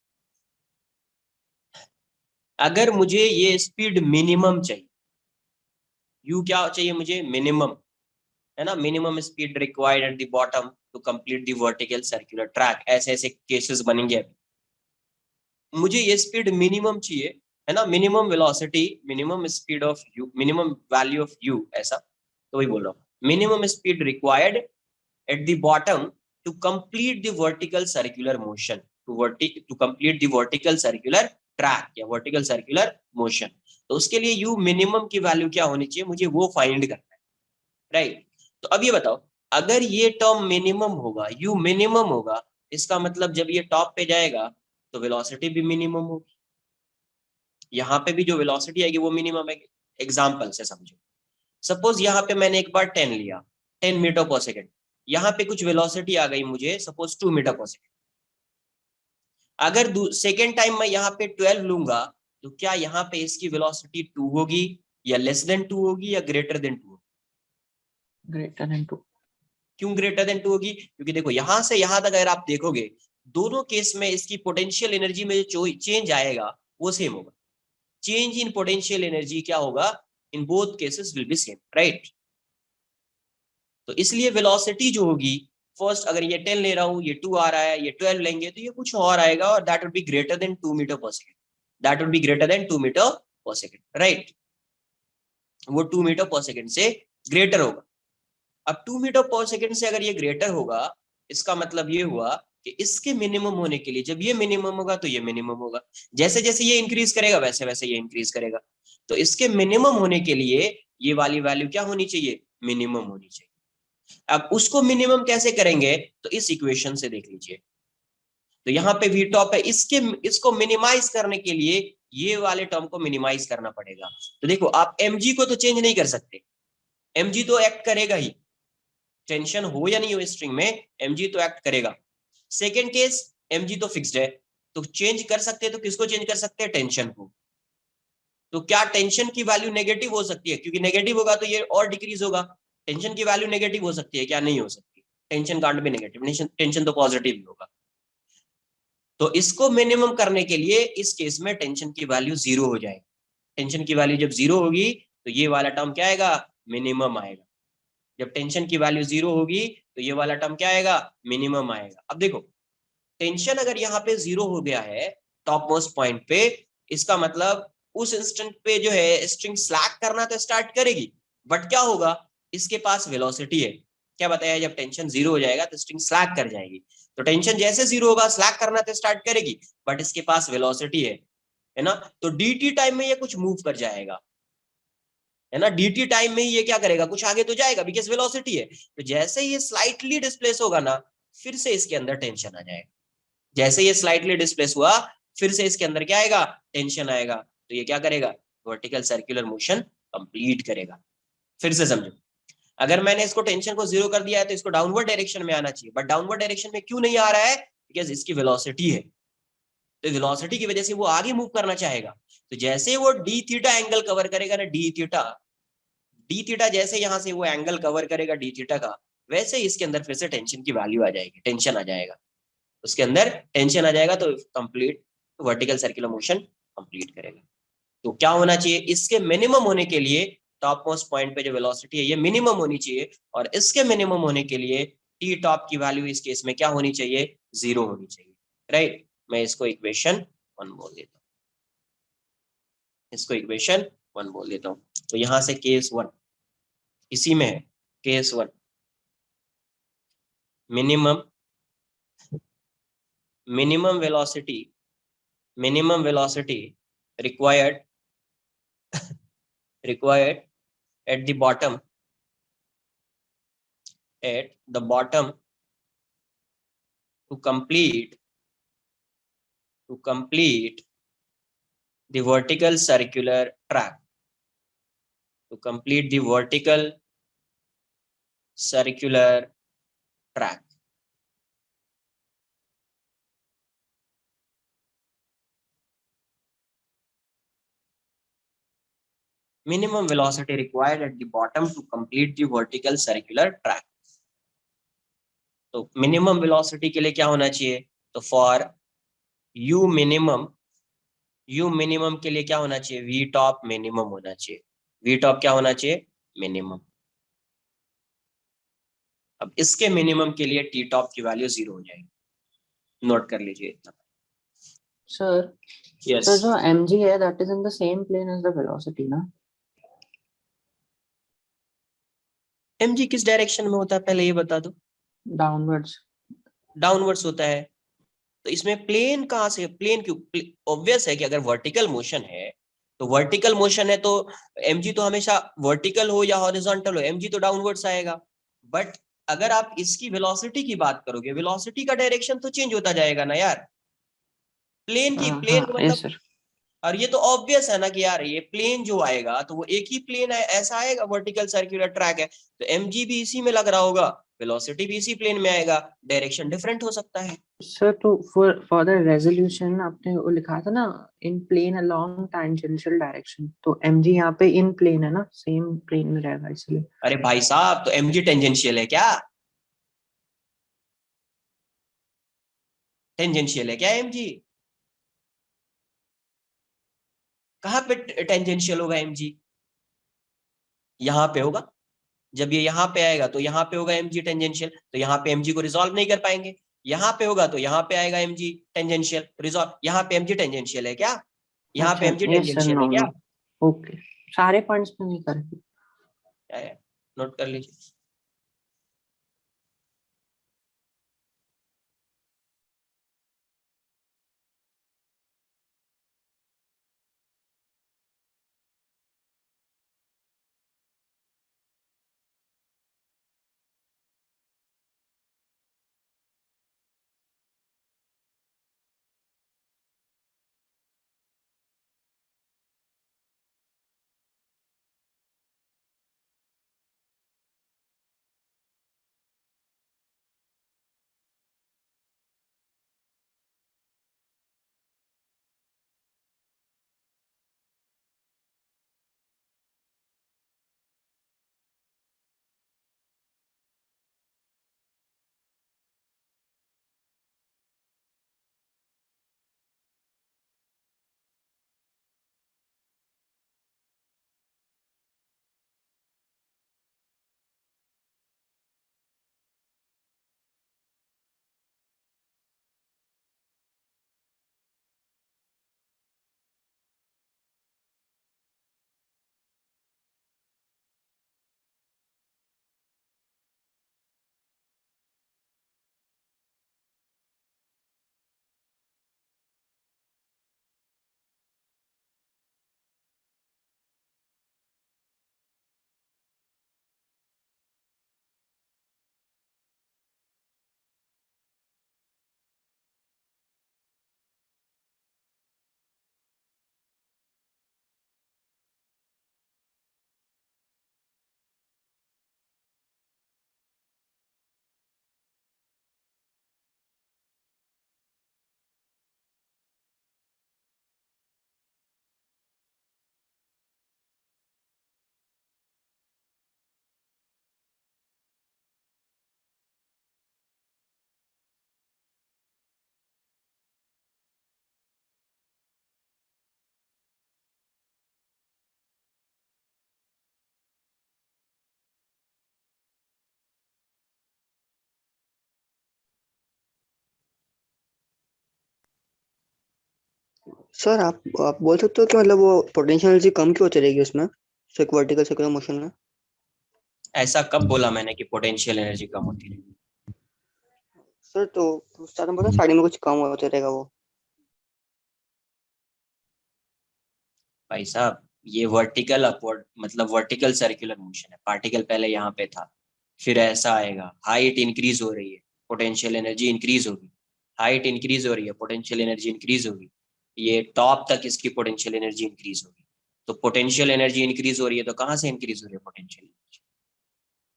अगर मुझे ये स्पीड मिनिमम चाहिए, u क्या चाहिए मुझे, मिनिमम, है ना, minimum speed required at the bottom to complete the vertical circular track, ऐसे ऐसे केसेस बनेंगे। मुझे ये स्पीड मिनिमम चाहिए, है ना, minimum velocity, minimum speed of U, minimum value of U, ऐसा। तो वही बोल रहा हूँ, minimum speed required at the bottom to complete the vertical circular motion, to complete the vertical circular track या वर्टिकल सर्कुलर मोशन। तो उसके लिए यू मिनिमम की वैल्यू क्या होनी चाहिए, मुझे वो फाइंड करना है, राइट। तो अब ये बताओ, अगर ये टर्म मिनिमम होगा, यू मिनिमम होगा, इसका मतलब जब ये टॉप पे जाएगा तो वेलोसिटी भी मिनिमम होगी, यहाँ पे भी जो वेलोसिटी आएगी वो मिनिमम है। एग्जाम्पल से समझो, सपोज यहाँ पे मैंने एक बार 10 लिया, 10 मीटर पर सेकेंड, यहाँ पे कुछ वेलोसिटी आ गई मुझे सपोज 2 मीटर पर सेकेंड। अगर सेकेंड टाइम मैं यहाँ पे 12 लूंगा तो क्या यहाँ पे इसकी वेलोसिटी 2 होगी, या लेस देन 2 होगी, या ग्रेटर देन 2 होगी? Greater than 2। क्यों ग्रेटर देन 2 होगी, क्योंकि देखो यहां से यहां तक अगर आप देखोगे, दोनों केस में इसकी पोटेंशियल एनर्जी में जो चेंज आएगा वो सेम होगा। चेंज इन पोटेंशियल एनर्जी क्या होगा, in both cases will be same, right. तो इसलिए वेलोसिटी जो होगी, फर्स्ट अगर ये 10 ले रहा हूं, ये 2 आ रहा है, ये 12 लेंगे तो ये कुछ और आएगा, और that would be greater than 2 metre per second, that would be greater than 2 metre per second, right. वो 2 मीटर पर सेकेंड से ग्रेटर होगा। अब 2 मीटर पर सेकेंड से अगर ये ग्रेटर होगा, इसका मतलब ये हुआ कि इसके मिनिमम होने के लिए, जब ये मिनिमम होगा तो ये मिनिमम होगा, जैसे जैसे ये इंक्रीज करेगा वैसे वैसे ये इंक्रीज करेगा। तो इसके मिनिमम होने के लिए ये वाली वैल्यू क्या होनी चाहिए, मिनिमम होनी चाहिए। अब उसको मिनिमम कैसे करेंगे, तो इस इक्वेशन से देख लीजिए। तो यहाँ पे वी टॉप है, इसको मिनिमाइज करने के लिए ये वाले टर्म को मिनिमाइज करना पड़ेगा। तो देखो आप mg को तो चेंज नहीं कर सकते, mg तो एक्ट करेगा ही, टेंशन हो या नहीं हो स्ट्रिंग में, mg तो एक्ट करेगा। सेकेंड केस, mg तो फिक्स्ड है, तो चेंज कर सकते हैं, तो किसको चेंज कर सकते हैं, टेंशन को। तो क्या टेंशन की वैल्यू नेगेटिव हो सकती है, क्योंकि नेगेटिव होगा तो ये और डिक्रीज होगा। टेंशन की वैल्यू नेगेटिव हो सकती है क्या, नहीं हो सकती, टेंशन कांट भी नेगेटिव, टेंशन तो पॉजिटिव ही होगा। तो इसको मिनिमम करने के लिए इस केस में टेंशन की वैल्यू 0 हो जाएगी। टेंशन की वैल्यू जब 0 होगी तो ये वाला टर्म क्या आएगा, मिनिमम आएगा। जब टेंशन की वैल्यू 0 होगी तो ये वाला टर्म क्या आएगा, मिनिमम आएगा। अब देखो टेंशन अगर यहाँ पे 0 हो गया है टॉप मोस्ट पॉइंट पे, इसका मतलब उस इंस्टेंट पे जो है स्ट्रिंग स्लैक करना तो स्टार्ट करेगी, बट क्या होगा, इसके पास वेलोसिटी है। क्या बताया, जब टेंशन 0 हो जाएगा तो स्ट्रिंग स्लैक कर जाएगी। तो टेंशन जैसे 0 होगा स्लैक करना तो स्टार्ट करेगी, बट इसके पास वेलोसिटी है ना। तो dt टाइम में ये कुछ मूव कर जाएगा, है ना, dt टाइम में ही ये क्या करेगा, कुछ आगे तो जाएगा, बिकॉज वेलोसिटी है। तो जैसे ये स्लाइटली डिस्प्लेस होगा ना, फिर से इसके अंदर टेंशन आ जाएगा। जैसे ये स्लाइटली डिस्प्लेस हुआ, फिर से इसके अंदर क्या आएगा, टेंशन आएगा। तो ये क्या करेगा, वर्टिकल सर्कुलर मोशन कंप्लीट करेगा। फिर से समझो, अगर मैंने इसको टेंशन को 0 कर दिया है तो इसको डाउनवर्ड डायरेक्शन में आना चाहिए, बट डाउनवर्ड डायरेक्शन में क्यों नहीं आ रहा है, बिकॉज इसकी वेलोसिटी है। तो वेलोसिटी की वजह से वो आगे मूव करना चाहेगा। तो जैसे वो डी थीटा एंगल कवर करेगा ना, डी थीटा जैसे यहां से वो एंगल कवर करेगा डी थीटा का, वैसे इसके अंदर फिर से टेंशन की वैल्यू आ जाएगी, टेंशन आ जाएगा, उसके अंदर टेंशन आ जाएगा, तो complete vertical circular motion complete करेगा। तो क्या होना चाहिए, इसके मिनिमम होने के लिए टॉप मोस्ट पॉइंट पे जो वेलोसिटी है ये मिनिमम होनी चाहिए, और इसके मिनिमम होने के लिए टी टॉप की वैल्यू इस केस में क्या होनी चाहिए, 0 होनी चाहिए, राइट। मैं इसको इक्वेशन 1 बोल देता हूँ, इसको इक्वेशन 1 बोल देता हूँ। तो यहां से केस 1 इसी में है, case 1 minimum velocity required at the bottom to complete the vertical circular track, to complete the vertical circular track. Minimum velocity required at the bottom to complete the vertical circular track. तो मिनिमम वेलोसिटी के लिए क्या होना चाहिए, तो फॉर u मिनिमम के लिए क्या होना चाहिए, v टॉप मिनिमम होना चाहिए, v टॉप क्या होना चाहिए, मिनिमम। अब इसके मिनिमम के लिए टी टॉप की वैल्यू 0 हो जाएगी, नोट कर लीजिए इतना। सर यस, सर जो mg है that is in the same plane as the velocity ना? mg किस डायरेक्शन में होता है पहले ये बता दो। Downwards. डाउनवर्ड्स होता है, तो इसमें प्लेन कहां से, प्लेन क्यों, ऑब्वियस है कि अगर वर्टिकल मोशन है तो वर्टिकल मोशन है तो mg तो हमेशा वर्टिकल हो या हॉरिजॉन्टल हो, mg तो डाउनवर्ड्स आएगा। बट अगर आप इसकी वेलोसिटी की बात करोगे, वेलोसिटी का डायरेक्शन तो चेंज होता जाएगा ना यार, प्लेन की, प्लेन हाँ मतलब, yes sir. और ये तो ऑब्वियस है ना कि यार ये प्लेन जो आएगा तो वो एक ही प्लेन है, ऐसा आएगा, वर्टिकल सर्कुलर ट्रैक है, तो mg भी इसी में लग रहा होगा, वेलोसिटी भी इसी प्लेन में आएगा, डायरेक्शन डिफरेंट हो सकता है। सर तो for the resolution आपने वो लिखा था ना in plane along tangential direction, तो mg यहाँ पे in plane है ना, same plane में रहेगा इसलिए। अरे भाई साहब, तो mg टेंजेंशियल है क्या, टेंजेंशियल है क्या mg, कहाँ पे टेंजेंशियल होगा mg, यहाँ पे होगा, जब ये यहाँ पे आएगा तो यहाँ पे होगा mg टेंजेंशियल, तो यहाँ पे mg को रिजॉल्व नहीं कर पाएंगे, यहाँ पे होगा तो यहाँ पे आएगा mg टेंजेंशियल रिजॉल्व, यहाँ पे mg टेंजेंशियल है क्या, यहाँ पे अच्छा mg yes sir, टेंजेंशियल है no क्या, no, okay, सारे पॉइंट्स पे नहीं करेंगे। क्या है, नोट कर लीजिए। सर आप बोल सकते हो कि मतलब वो पोटेंशियल एनर्जी कम क्यों होती रहेगी उसमें, सो एक वर्टिकल सर्कुलर मोशन में? ऐसा कब बोला मैंने कि पोटेंशियल एनर्जी कम होती है? सर तो स्टार्टिंग में कुछ कम होता रहेगा वो। भाई साहब, ये वर्टिकल अपवर्ड मतलब वर्टिकल सर्कुलर मोशन है। पार्टिकल पहले यहाँ पे था, फिर ऐसा आएगा, हाइट इंक्रीज हो रही है, पोटेंशियल एनर्जी इंक्रीज होगी। हाइट इंक्रीज हो रही है, पोटेंशियल एनर्जी इंक्रीज होगी। ये टॉप तक इसकी पोटेंशियल एनर्जी इंक्रीज होगी। तो पोटेंशियल एनर्जी इंक्रीज हो रही है, तो कहाँ से इंक्रीज हो रही है पोटेंशियल एनर्जी?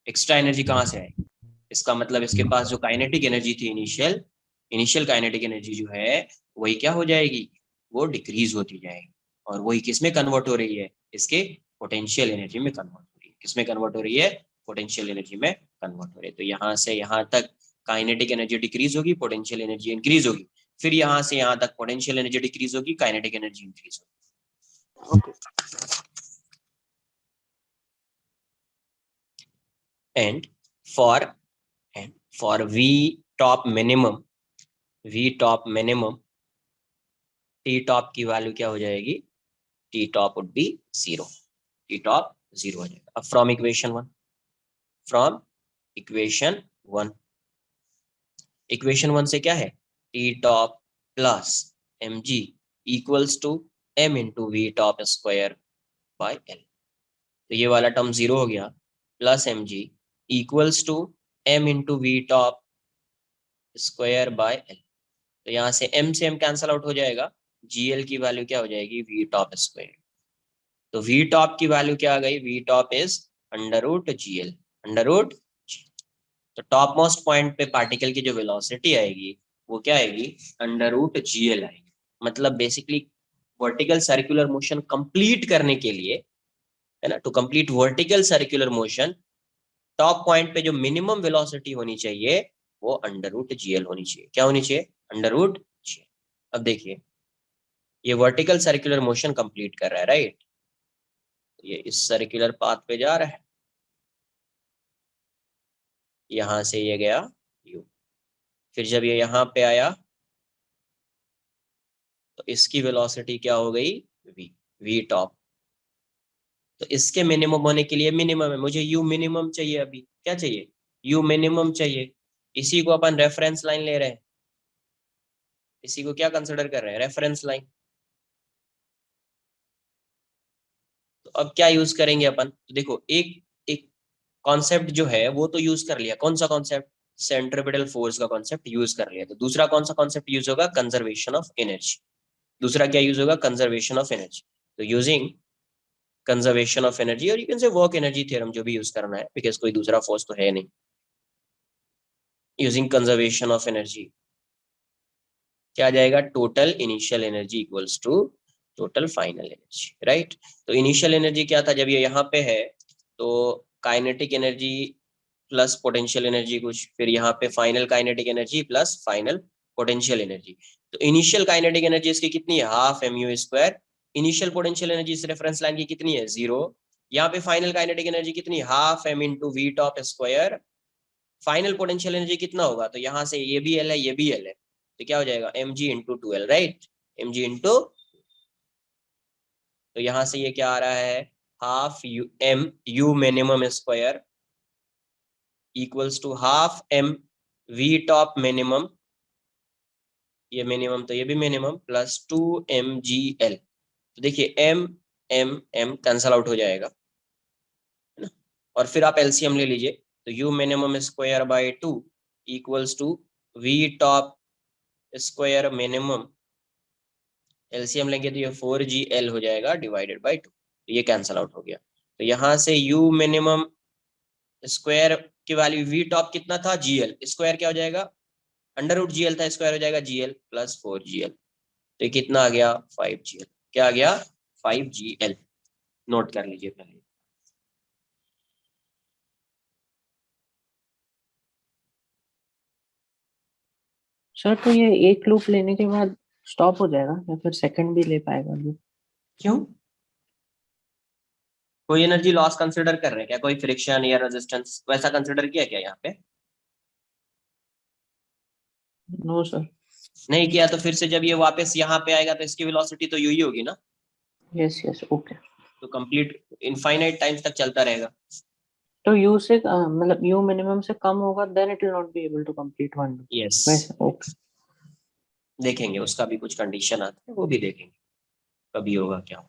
एक्स्ट्रा एनर्जी कहाँ से आएगी? इसका मतलब इसके पास जो काइनेटिक एनर्जी थी इनिशियल, इनिशियल काइनेटिक एनर्जी जो है वही क्या हो जाएगी? वो डिक्रीज होती जाएगी। और वही किस में कन्वर्ट हो रही है? इसके पोटेंशियल एनर्जी में कन्वर्ट हो रही है। किस में कन्वर्ट हो रही है? पोटेंशियल एनर्जी में कन्वर्ट हो रही है। तो यहाँ से यहाँ तक काइनेटिक एनर्जी डिक्रीज होगी, पोटेंशियल एनर्जी इंक्रीज होगी। फिर यहाँ से यहाँ तक पोटेंशियल एनर्जी डिक्रीज होगी, काइनेटिक एनर्जी इंक्रीज होगी। Okay. And for V top minimum, T top की वैल्यू क्या हो जाएगी? T top would be 0. T top 0 हो जाएगा। अब फ्रॉम इक्वेशन वन से क्या है? T top plus mg equals to m into V top square by l। तो ये वाला टर्म 0 हो गया, plus mg equals to m into V top square by l। तो यहाँ से m से m कैंसल आउट हो जाएगा, gl की वैल्यू क्या हो जाएगी? V top square. तो वी टॉप की वैल्यू क्या आ गई? V top is under root GL, under root. तो टॉप मोस्ट पॉइंट पे पार्टिकल की जो वेलोसिटी आएगी वो क्या आएगी? अंडर रूट जीएल आएगी। मतलब basically vertical circular motion complete करने के लिए, है ना, to complete vertical circular motion, top point पे जो मिनिमम वेलोसिटी होनी चाहिए वो अंडर रूट जीएल होनी चाहिए। क्या होनी चाहिए? Under root GL. अब देखिए, ये वर्टिकल सर्कुलर मोशन कंप्लीट कर रहा है, राइट? ये इस सर्कुलर पाथ पे जा रहा है, यहां से ये गया यू, फिर जब ये यहाँ पे आया तो इसकी वेलोसिटी क्या हो गई? V, V top. तो इसके मिनिमम होने के लिए मिनिमम है, मुझे यू मिनिमम चाहिए। अभी क्या चाहिए? यू मिनिमम चाहिए। इसी को अपन रेफरेंस लाइन ले रहे हैं, इसी को क्या कंसिडर कर रहे हैं? Reference line. तो अब क्या यूज करेंगे अपन? तो देखो, एक एक कॉन्सेप्ट जो है वो तो यूज कर लिया। कौन सा कॉन्सेप्ट? सेंट्रीपिटल फोर्स का कॉन्सेप्ट यूज कर लिया। तो दूसरा कौन सा कॉन्सेप्ट यूज होगा? Conservation of energy. दूसरा क्या यूज होगा? Conservation of energy. तो यूजिंग कंजर्वेशन ऑफ एनर्जी, और you can say work energy theorem, जो भी यूज करना है, बिकॉज कोई दूसरा फोर्स तो है नहीं। यूजिंग कंजर्वेशन ऑफ एनर्जी क्या आ जाएगा? Total initial energy equals to total final energy, right? तो इनिशियल एनर्जी क्या था जब ये यहाँ पे है? तो kinetic energy plus potential energy कुछ, फिर यहाँ पे final kinetic energy plus final potential energy. तो इनिशियल काइनेटिक एनर्जी इसकी कितनी है? Half mu square. Initial potential energy इस रेफरेंस लाइन की कितनी है? 0। यहाँ पे फाइनल काइनेटिक एनर्जी कितनी? Half m into V top square. Final potential energy कितना होगा? तो यहाँ से ये भी एल है, ये भी एल है, तो क्या हो जाएगा? mg into 2l, right? mg into, तो यहाँ से ये क्या आ रहा है? Half u minimum square equals to half m V top minimum, ये मिनिमम तो ये भी मिनिमम, प्लस 2mgl। तो देखिए m m m cancel out हो जाएगा, है ना? और फिर आप एलसीएम ले लीजिए, तो u minimum square by 2 equals to V top square minimum. LCM लेंगे तो ये 4gl हो जाएगा डिवाइडेड बाय 2, तो ये कैंसल आउट हो गया। तो यहाँ से u मिनिमम स्क्वायर की वैल्यू, वी टॉप कितना था? gl स्क्वायर, क्या हो जाएगा? अंडर रूट जीएल था, स्क्वायर हो जाएगा gl प्लस 4gl। तो ये कितना आ गया? 5gl। क्या आ गया? 5gl। नोट कर लीजिए पहले। सर तो ये एक लूप लेने के बाद स्टॉप हो जाएगा या फिर सेकंड भी ले पाएगा लूप? क्यों? कोई एनर्जी लॉस कंसिडर कर रहे हैं क्या? कोई फ्रिक्शन या रेजिस्टेंस वैसा कंसिडर किया क्या यहाँ पे? No sir. नहीं किया तो फिर से जब ये वापस यहाँ पे आएगा तो इसकी वेलोसिटी तो यू ही होगी ना, यस यस ओके। तो कंप्लीट इनफाइनाइट टाइम्स तक चलता रहेगा। तो यू से मतलब यू मिनिमम से कम होगा then it will not be able to complete one loop. Yes, वैसे ओके। देखेंगे उसका भी कुछ कंडीशन आता है, वो भी देखेंगे कभी होगा क्या।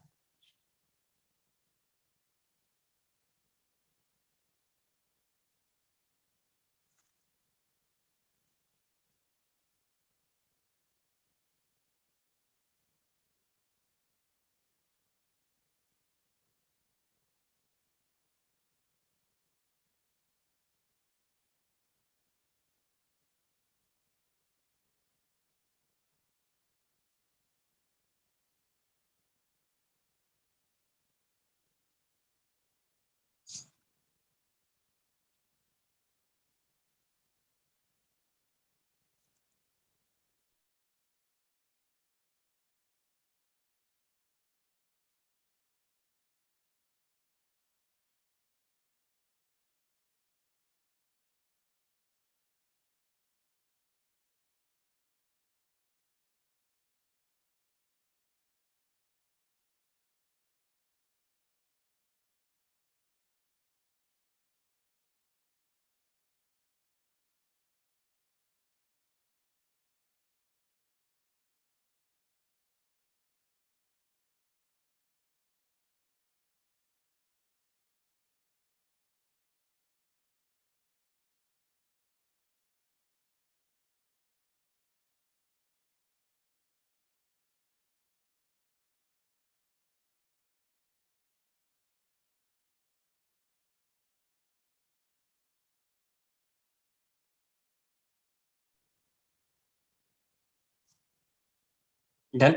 डन।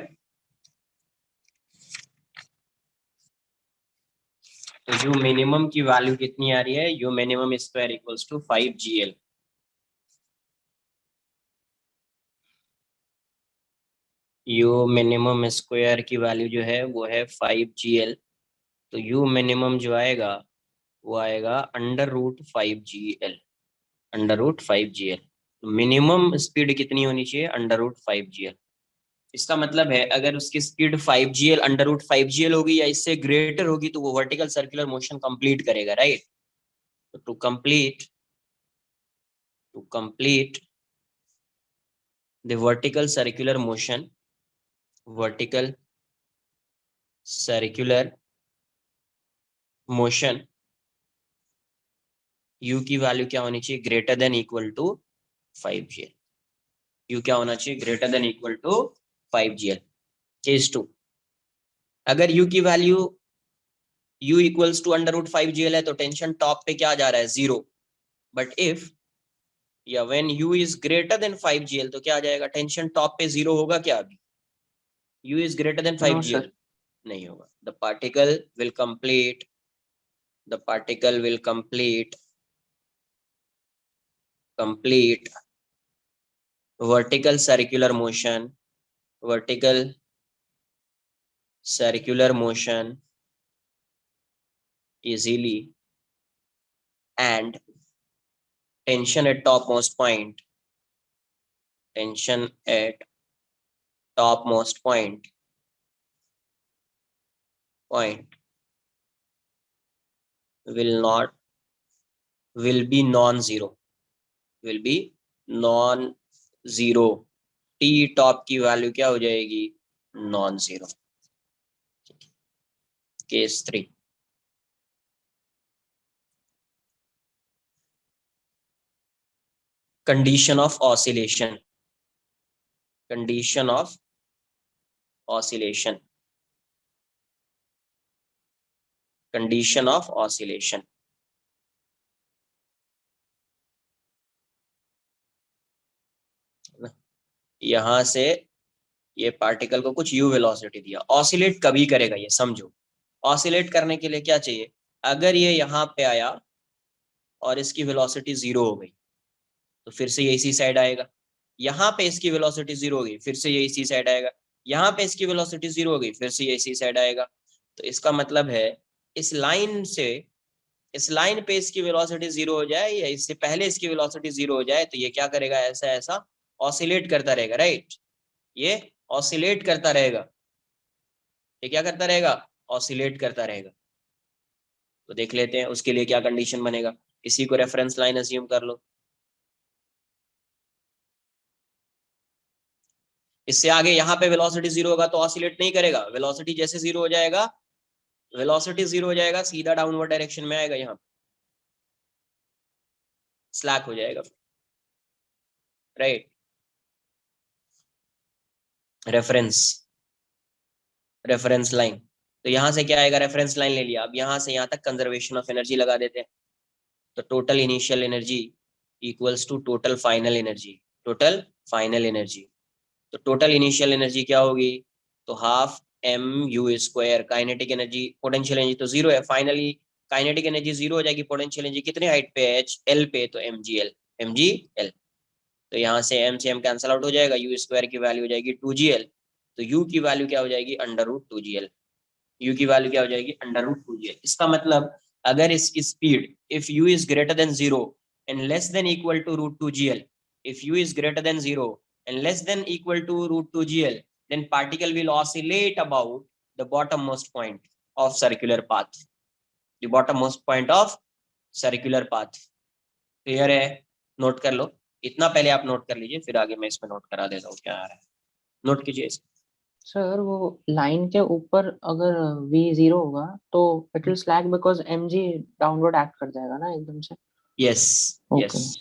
तो यू मिनिमम की वैल्यू कितनी आ रही है, U minimum square equals to 5GL। U minimum square की वैल्यू जो है वो है 5GL। तो यू मिनिमम जो आएगा वो आएगा √5GL, √5GL। मिनिमम स्पीड कितनी होनी चाहिए, √5GL। इसका मतलब है अगर उसकी स्पीड 5GL √5GL होगी या इससे ग्रेटर होगी तो वो वर्टिकल सर्कुलर मोशन कंप्लीट करेगा, right. To complete the vertical circular motion u की वैल्यू क्या होनी चाहिए, greater than equal to 5GL। u क्या होना चाहिए, greater than equal to 5GL। Case 2, अगर u की value u equals to √5GL है तो टेंशन टॉप पे क्या जा रहा है, 0। बट इफ या when u is greater then 5GL तो क्या आ जाएगा, टेंशन टॉप पे 0 होगा क्या, अभी u is greater than no 5GL sir. नहीं होगा। The particle will complete complete vertical circular motion easily, and tension at topmost point will be non-zero, t top की वैल्यू क्या हो जाएगी, non zero. Case 3, condition of oscillation यहां से ये पार्टिकल को कुछ u वेलोसिटी दिया, ऑसिलेट कभी करेगा ये समझो। ऑसिलेट करने के लिए क्या चाहिए, अगर ये यहाँ पे आया और इसकी वेलोसिटी 0 हो गई तो फिर से ये इसी साइड आएगा। यहाँ पे इसकी वेलोसिटी 0 हो गई फिर से ये इसी साइड आएगा। यहाँ पे इसकी वेलोसिटी 0 हो गई फिर से ये इसी साइड आएगा। तो इसका मतलब है इस लाइन पे इसकी वेलोसिटी 0 हो जाए या इससे पहले इसकी वेलोसिटी 0 हो जाए तो ये क्या करेगा, ऐसा ऐसा ऑसिलेट करता रहेगा, राइट। ये ऑसिलेट करता रहेगा। ये क्या करता रहेगा? ऑसिलेट करता रहेगा। तो देख लेते हैं उसके लिए क्या कंडीशन बनेगा। इसी को रेफरेंस लाइन अज्यूम कर लो। इससे आगे यहाँ पे वेलोसिटी जीरो होगा तो ऑसिलेट नहीं करेगा। वेलोसिटी जैसे जीरो हो जाएगा, वेलोसिटी जीरो हो जाएगा, सीधा डाउनवर्ड डायरेक्शन में आएगा, यहाँ स्लैक हो जाएगा, राइट। रेफरेंस रेफरेंस लाइन, तो यहाँ से क्या आएगा? रेफरेंस लाइन ले लिया। अब यहाँ से यहाँ तक कंजर्वेशन ऑफ एनर्जी लगा देते हैं। तो total initial energy equals to total final energy. Total final energy, तो टोटल इनिशियल एनर्जी क्या होगी? तो half M you square. Kinetic energy, potential energy तो जीरो है, फाइनली काइनेटिक एनर्जी जीरो हो जाएगी। पोटेंशियल एनर्जी कितने हाइट पे है? एच एल पे, तो M G L. M G L, तो यहाँ से एम से एम कैंसल आउट हो जाएगा, यू स्क्वायर की वैल्यू हो जाएगी 2gl। तो यू की वैल्यू क्या हो जाएगी? Under root 2gl। यू की वैल्यू क्या हो जाएगी? Under root 2gl। इसका मतलब अगर इसकी speed if U is greater than zero and less than equal to root 2gl, if U is greater than zero and less than equal to root 2gl, then particle will oscillate about the bottommost point of circular path. The bottommost point of circular path. Clear है? नोट कर लो, इतना पहले आप नोट कर लीजिए, फिर आगे मैं इसमें नोट करा देता हूँ क्या आ रहा है। नोट कीजिए इसको। सर वो लाइन के ऊपर अगर v जीरो होगा तो it will slack because mg downward act कर जाएगा ना एकदम से। Yes okay yes.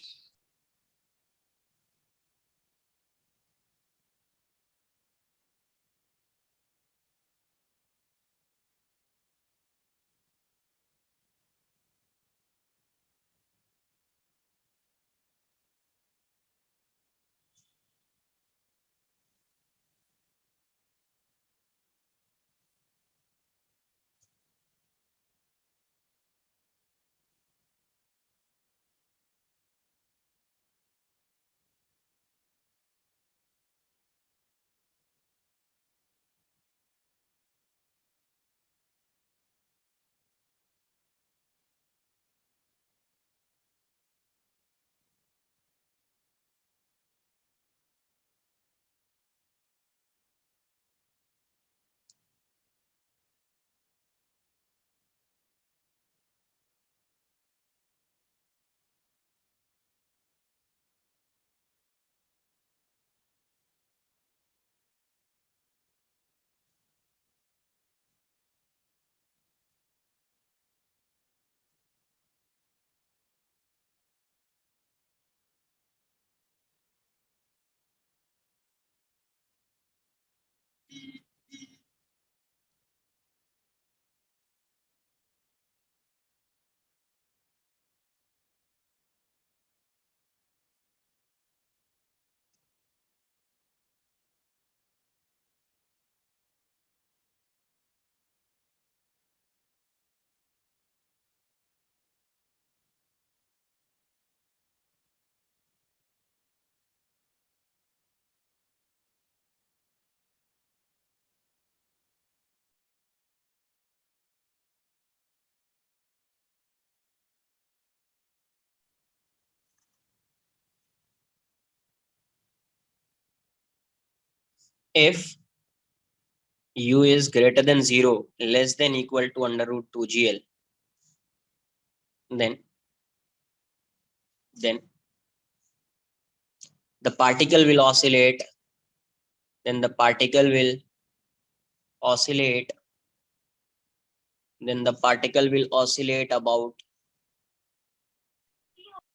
If u is greater than 0, less than equal to under root 2gl, then the particle will oscillate, then the particle will oscillate, then the particle will oscillate about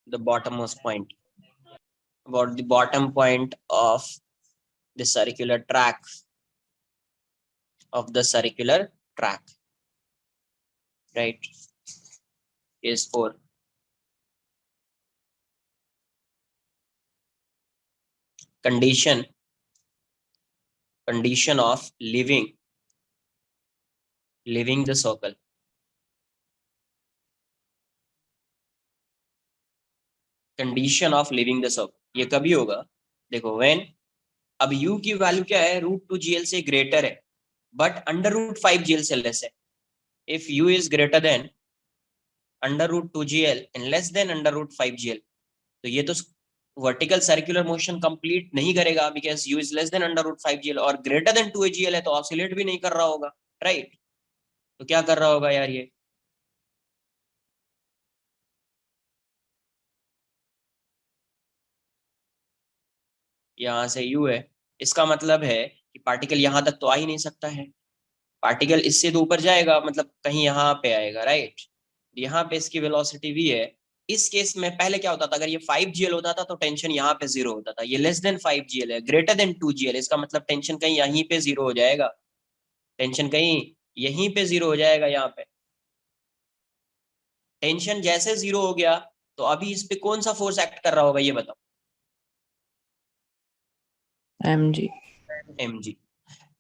the bottommost point, about the bottom point of the circular track, right? Is 4. Condition of leaving the circle. Condition of living the circle, ये कभी होगा? देखो व्हेन, अब u की वैल्यू क्या है? रूट 2gl से ग्रेटर है बट अंडर रूट 5gl से लेस है। If u is greater than under root 2gl and less than under root 5gl, तो ये तो वर्टिकल सर्कुलर मोशन कंप्लीट नहीं करेगा because u is less than √5gl और ग्रेटर देन 2agl है, तो ऑसिलेट भी नहीं कर रहा होगा, राइट? तो क्या कर रहा होगा यार ये? यहाँ से u है, इसका मतलब है कि पार्टिकल यहाँ तक तो आ ही नहीं सकता है, पार्टिकल इससे तो ऊपर जाएगा, मतलब कहीं यहाँ पे आएगा, राइट? यहाँ पे इसकी वेलोसिटी v है। इस केस में पहले क्या होता था, अगर ये 5gl होता था तो टेंशन यहाँ पे 0 होता था, ये लेस देन 5gl है, ग्रेटर देन 2gl, इसका मतलब टेंशन कहीं यहीं पे 0 हो जाएगा, टेंशन कहीं यहीं पे 0 हो जाएगा। यहाँ पे टेंशन जैसे 0 हो गया तो अभी इस पे कौन सा फोर्स एक्ट कर रहा होगा ये बताओ? mg। mg।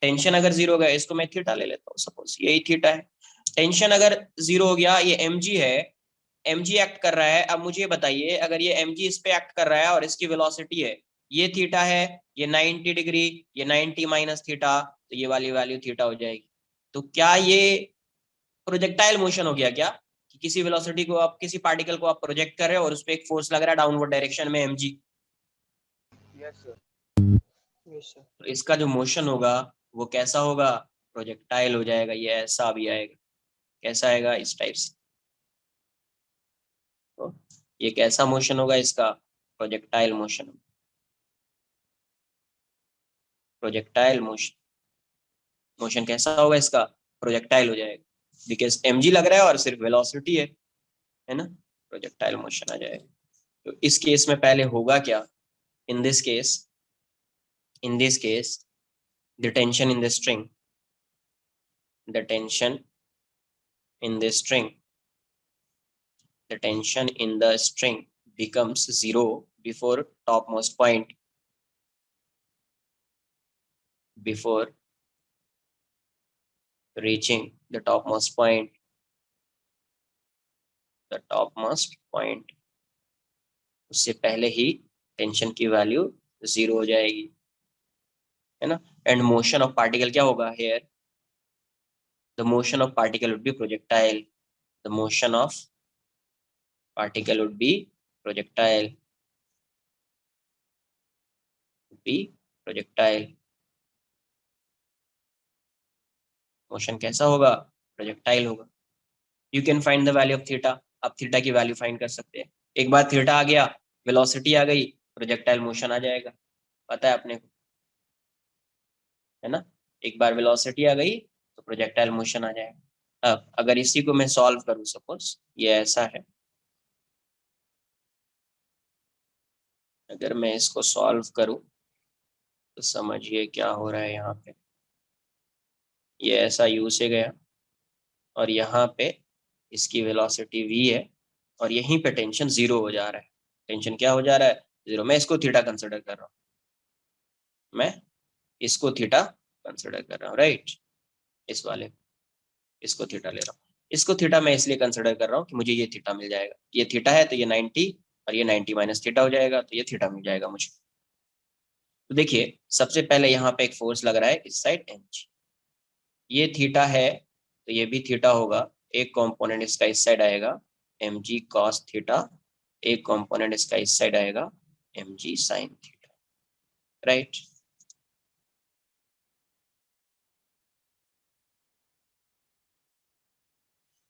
टेंशन अगर 0 हो गया, इसको मैं थीटा ले लेता हूँ, सपोज यही थीटा है, टेंशन अगर 0 हो गया, ये mg है, mg एक्ट कर रहा है। अब मुझे बताइए, अगर ये mg इस पे एक्ट कर रहा है और इसकी वेलोसिटी है, ये थीटा है, ये 90 डिग्री, ये 90 माइनस थीटा, तो ये वाली वैल्यू थीटा हो जाएगी। तो क्या ये प्रोजेक्टाइल मोशन हो गया क्या, कि किसी वेलोसिटी को आप, किसी पार्टिकल को आप प्रोजेक्ट कर रहे हो और उस पर एक फोर्स लग रहा है डाउनवर्ड डायरेक्शन में mg, yes sir, yes sir. तो इसका जो मोशन होगा वो कैसा होगा? प्रोजेक्टाइल हो जाएगा, ये ऐसा भी आएगा। कैसा आएगा? इस टाइप से। तो ये कैसा मोशन होगा इसका? Projectile motion, projectile motion. Motion कैसा होगा इसका? प्रोजेक्टाइल हो जाएगा, बिकॉज mg लग रहा है और सिर्फ वेलोसिटी है ना, प्रोजेक्टाइल मोशन आ जाएगा। तो इस केस में पहले होगा क्या? In this case, in this case the tension in the string, the tension in the string, the tension in the string becomes 0 before topmost point, before reaching the topmost point, the topmost point, उससे पहले ही टेंशन की वैल्यू 0 हो जाएगी, है ना? एंड मोशन ऑफ पार्टिकल क्या होगा here? The motion of particle would be projectile, the motion of particle would be projectile, be projectile. Motion कैसा होगा? प्रोजेक्टाइल होगा। You can find the value of theta. आप थीटा की वैल्यू फाइंड कर सकते हैं। एक बार थीटा आ गया, वेलोसिटी आ गई, प्रोजेक्टाइल मोशन आ जाएगा, पता है अपने को, है ना? एक बार वेलोसिटी आ गई तो प्रोजेक्टाइल मोशन आ जाएगा। अब अगर इसी को मैं सॉल्व करूं, सपोज ये ऐसा है, अगर मैं इसको सॉल्व करूं तो समझिए क्या हो रहा है यहाँ पे। ये ऐसा यू से गया और यहाँ पे इसकी वेलोसिटी v है और यहीं पे टेंशन 0 हो जा रहा है। टेंशन क्या हो जा रहा है? 0। मैं इसको थीटा कंसिडर कर रहा हूँ, मैं इसको थीटा कंसिडर कर रहा हूँ, राइट? इस वाले, इसको थीटा ले रहा हूँ। इसको थीटा मैं इसलिए कंसिडर कर रहा हूँ कि मुझे ये थीटा मिल जाएगा। ये थीटा है तो ये 90 और ये 90 माइनस थीटा हो जाएगा, तो ये थीटा मिल जाएगा मुझे। तो देखिए, सबसे पहले यहाँ पे एक फोर्स लग रहा है इस साइड mg, ये थीटा है तो ये भी थीटा होगा। एक कंपोनेंट इसका इस साइड आएगा mg cos थीटा, एक कंपोनेंट इसका इस साइड आएगा mg sin थीटा, राइट?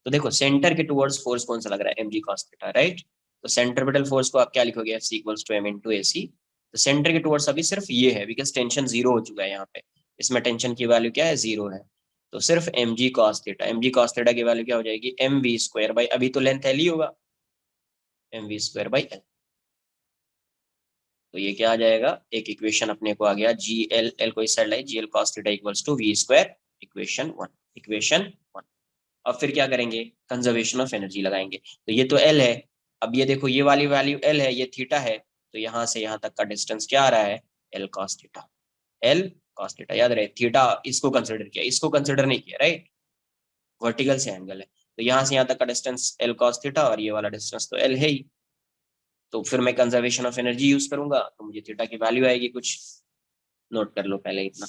तो देखो, सेंटर के टुवर्ड्स फोर्स कौन सा लग रहा है? mg cos theta, right? तो सेंट्रिपेटल फोर्स को आप क्या लिखोगे? F equals to m into ac। तो सेंटर के टुवर्ड्स अभी सिर्फ ये है, बिकॉज टेंशन 0 हो चुका है यहाँ पे, इसमें टेंशन की वैल्यू क्या है? 0 है। तो सिर्फ mg cos theta, mg cos theta की वैल्यू क्या हो जाएगी? mv स्क्वायर बाई, अभी तो लेंथ l ही होगा, mv स्क्वायर बाई l। तो ये क्या आ जाएगा? एक इक्वेशन अपने को आ गया, जी एल, एल को इस साइड लाई, G L cos theta equals to v square, equation 1, equation 1। अब फिर क्या करेंगे? कंजर्वेशन ऑफ एनर्जी लगाएंगे। तो ये तो एल है, अब ये देखो, ये वाली वैल्यू एल है, ये थीटा है, तो यहाँ से यहाँ तक का डिस्टेंस क्या आ रहा है? L cos theta, L cos theta. याद रहे, थीटा इसको कंसिडर किया, इसको कंसिडर नहीं किया, राइट? वर्टिकल से एंगल है, तो यहाँ से यहाँ तक का डिस्टेंस एल कॉस थीटा और ये वाला डिस्टेंस तो एल है ही। तो फिर मैं कंजर्वेशन ऑफ एनर्जी यूज करूंगा तो मुझे थीटा की वैल्यू आएगी कुछ, नोट कर लो पहले इतना,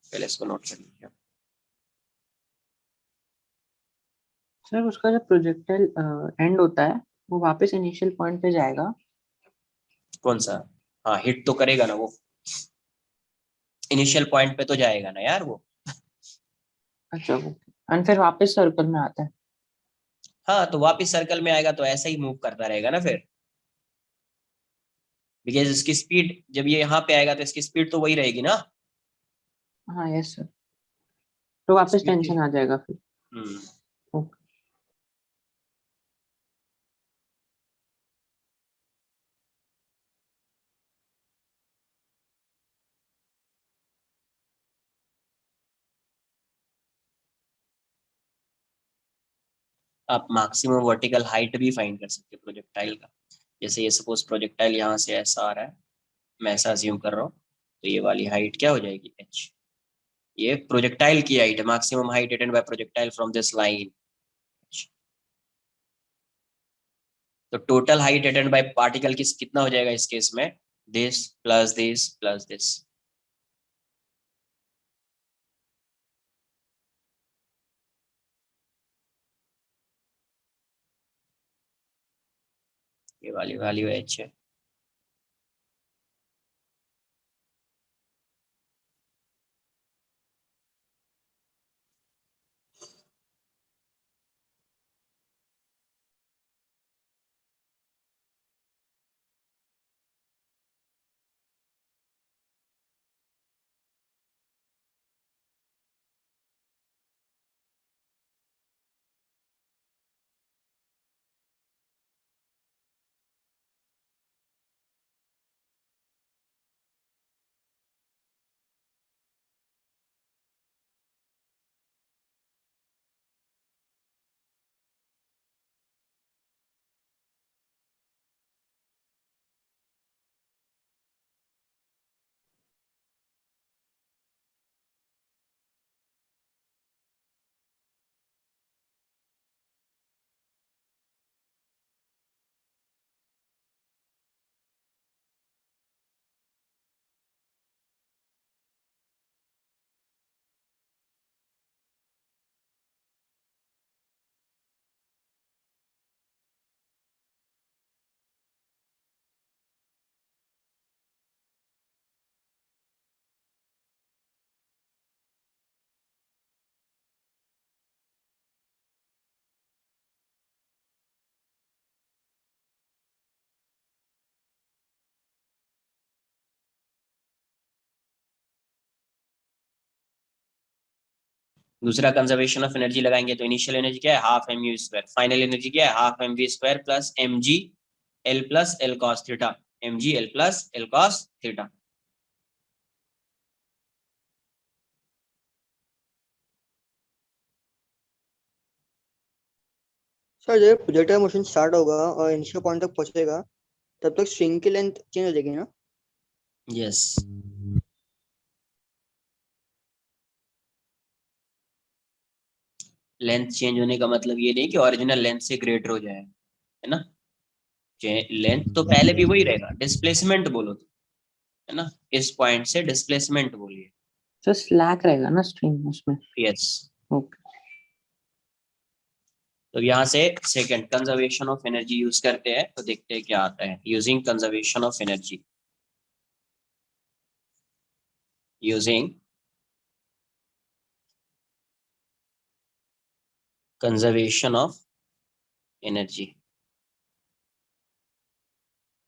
पहले इसको नोट कर लीजिए। सर उसका जब प्रोजेक्टाइल एंड होता है वो वापस इनिशियल पॉइंट पे जाएगा? कौन सा? हाँ हिट तो करेगा ना वो, इनिशियल पॉइंट पे तो जाएगा ना यार वो। अच्छा एंड फिर वापस सर्कल में आता है। हाँ तो वापस सर्कल में आएगा तो ऐसा ही मूव करता रहेगा ना फिर, बिकॉज इसकी स्पीड जब ये यहाँ पे आएगा तो इसकी स्पीड तो वही रहेगी ना। हाँ यस सर, तो वापस स्पीड। टेंशन आ जाएगा फिर। हम्म। ओके। आप मैक्सिमम वर्टिकल हाइट भी फाइंड कर सकते हो प्रोजेक्टाइल का। जैसे ये सपोज प्रोजेक्टाइल यहाँ से ऐसा आ रहा है, मैं ऐसा अज्यूम कर रहा हूँ, तो ये वाली हाइट क्या हो जाएगी h। ये प्रोजेक्टाइल की हाइट है, maximum height attained by projectile from this line. तो total height attained by particle किस कितना हो जाएगा इस केस में, this plus this plus this. ये वाली वैल्यू h है। दूसरा कंजर्वेशन ऑफ एनर्जी लगाएंगे तो इनिशियल एनर्जी क्या है, half M you square, final energy क्या है, half M we square plus M G L plus L cos theta, M G L plus L cos theta. Sir जब प्रोजेक्टाइल मोशन स्टार्ट होगा और इनिशियल पॉइंट तक पहुंचेगा तब तक स्ट्रिंग की लेंथ चेंज हो जाएगी ना? यस। लेंथ चेंज होने का मतलब ये नहीं कि ओरिजिनल लेंथ से ग्रेटर हो जाए, है ना। लेंथ तो पहले भी वही रहेगा, डिस्प्लेसमेंट बोलो तो, है ना, इस पॉइंट से डिस्प्लेसमेंट बोलिए। तो स्लैक रहेगा ना स्ट्रिंग उसमें। यस। ओके। तो यहाँ से second conservation of energy use करते हैं, तो देखते हैं क्या आता है। Using conservation of energy, using conservation of energy,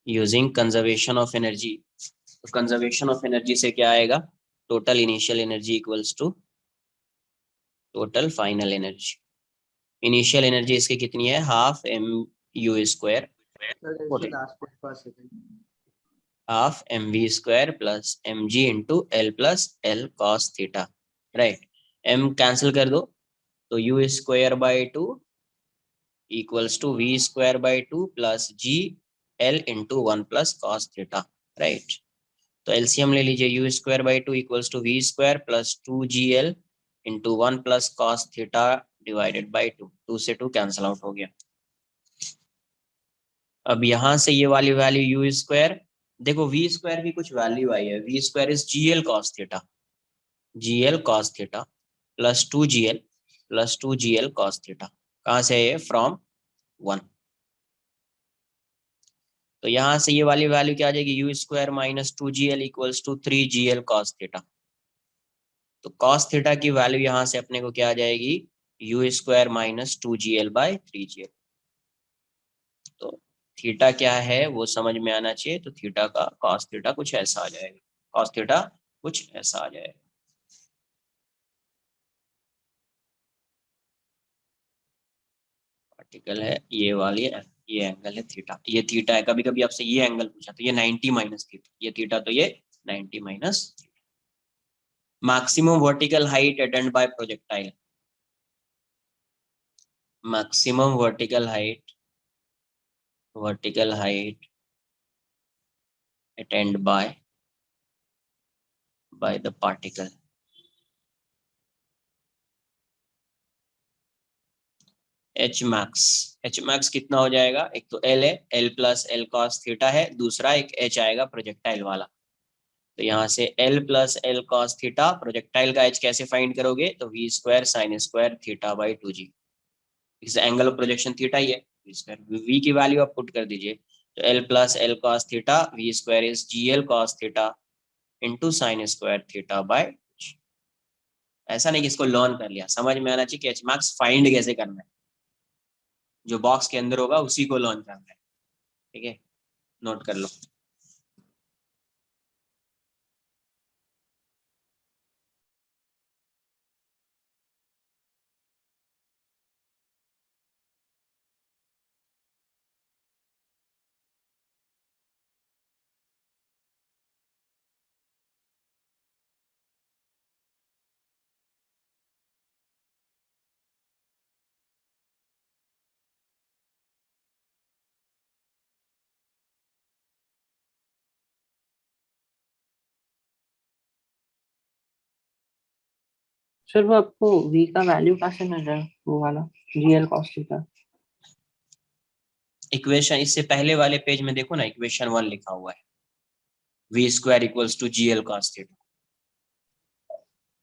using conservation of energy. तो कंजर्वेशन ऑफ एनर्जी से क्या आएगा, total initial energy equals to total final energy. Initial energy इसकी कितनी है, half M you square, half M we square plus M ji into L plus L cos theta, right. M cancel कर दो तो U square by two equals to V square by two plus G L into one plus cos theta, right. तो एलसीएम ले लीजिए, U square by two equals to V square plus two ji L into one plus cos theta divided by two, two से टू कैंसिल आउट हो गया। अब यहाँ से ये वाली वैल्यू यू स्क्वायर, देखो वी स्क्वायर की कुछ वैल्यू आई है, we square is G L cos theta, G L cos theta plus two ji L plus two G L cos theta. कहाँ से है ये, फ्रॉम वन। तो यहाँ से ये वाली वैल्यू क्या आ जाएगी, U square minus 2gl equals to 3gl cos theta. तो cos थीटा की वैल्यू यहाँ से अपने को क्या आ जाएगी, U square minus 2gl bye 3gl। तो थीटा क्या है वो समझ में आना चाहिए। तो थीटा का cos थीटा कुछ ऐसा आ जाएगा, cos थीटा कुछ ऐसा आ जाएगा। पार्टिकल है ये वाली, ये एंगल है थीटा, ये थीटा है। कभी कभी आपसे ये एंगल पूछा तो ये 90 माइनस थीटा, ये थीटा तो ये 90 minus. Maximum vertical height attained by projectile, maximum vertical height attained by the particle। H max कितना हो जाएगा, एक तो एल है, L plus L cos theta है, दूसरा एक एच आएगा प्रोजेक्टाइल वाला। तो यहाँ से L plus L cos theta, projectile का एच कैसे फाइंड करोगे, तो V square sine square theta by 2g। इस एंगल ऑफ प्रोजेक्शन थीटा ही है, वी स्क्वायर, वी की वैल्यू आप पुट कर दीजिए। तो L plus L cos theta, V square is G L cos theta into sine square theta by. ऐसा नहीं कि इसको लर्न कर लिया, समझ में आना चाहिए कि एच मैक्स फाइंड कैसे करना है। जो बॉक्स के अंदर होगा उसी को लर्न करना है, ठीक है, नोट कर लो। सर वो आपको v का वैल्यू कहाँ से मिल रहा है, वो वाला gl cos थीटा? इक्वेशन इससे पहले वाले पेज में देखो ना, इक्वेशन 1 लिखा हुआ है, we square equals to G L cos theta,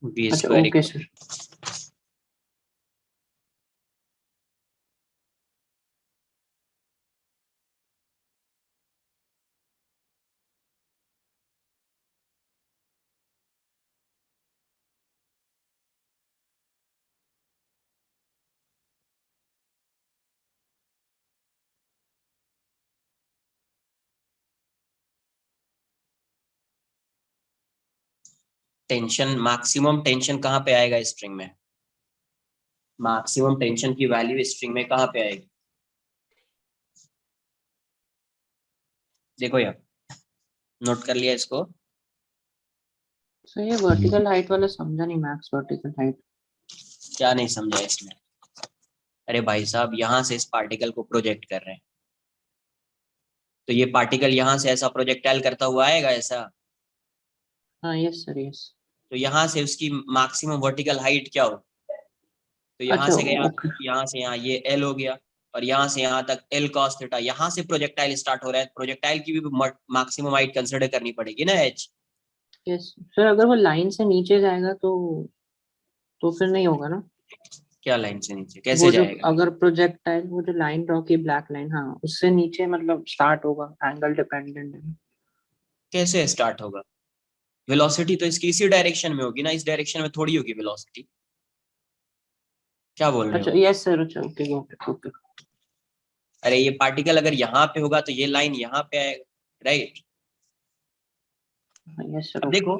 v अच्छा square okay equal. Sir. Tension, maximum tension कहाँ पे आएगा स्ट्रिंग में, मैक्सिमम टेंशन की वैल्यू स्ट्रिंग में कहाँ पे आएगी, देखो यार, नोट कर लिया इसको। सर ये वर्टिकल हाइट वाला समझा नहीं, मैक्स वर्टिकल हाइट। क्या नहीं समझा इसमें, अरे भाई साहब यहाँ से इस पार्टिकल को प्रोजेक्ट कर रहे हैं, तो ये पार्टिकल यहाँ से ऐसा प्रोजेक्टाइल करता हुआ आएगा ऐसा। हाँ यस सर यस। तो यहाँ से उसकी मैक्सिमम वर्टिकल हाइट क्या हो, तो यहाँ अच्छा से गया, ओके। यहाँ से यहाँ ये एल हो गया, और यहाँ से यहाँ तक एल कॉस थीटा, यहाँ से प्रोजेक्टाइल स्टार्ट हो रहा है, प्रोजेक्टाइल की भी मैक्सिमम हाइट कंसिडर करनी पड़ेगी ना एच। यस सर, अगर वो लाइन से नीचे जाएगा तो फिर नहीं होगा ना। क्या लाइन से नीचे कैसे वो जो जाएगा, अगर प्रोजेक्टाइल, वो जो लाइन ड्रॉ की ब्लैक लाइन, हाँ उससे नीचे मतलब स्टार्ट होगा, एंगल डिपेंडेंट है। कैसे स्टार्ट होगा, वेलोसिटी तो इसकी इसी डायरेक्शन में होगी ना, इस डायरेक्शन में थोड़ी होगी वेलोसिटी, क्या बोल रहे अच्छा हो। यस सर, अच्छा ओके ओके ओके। अरे ये पार्टिकल अगर यहाँ पे होगा तो ये लाइन यहाँ पे आएगा, राइट। यस सर अब ओके। देखो,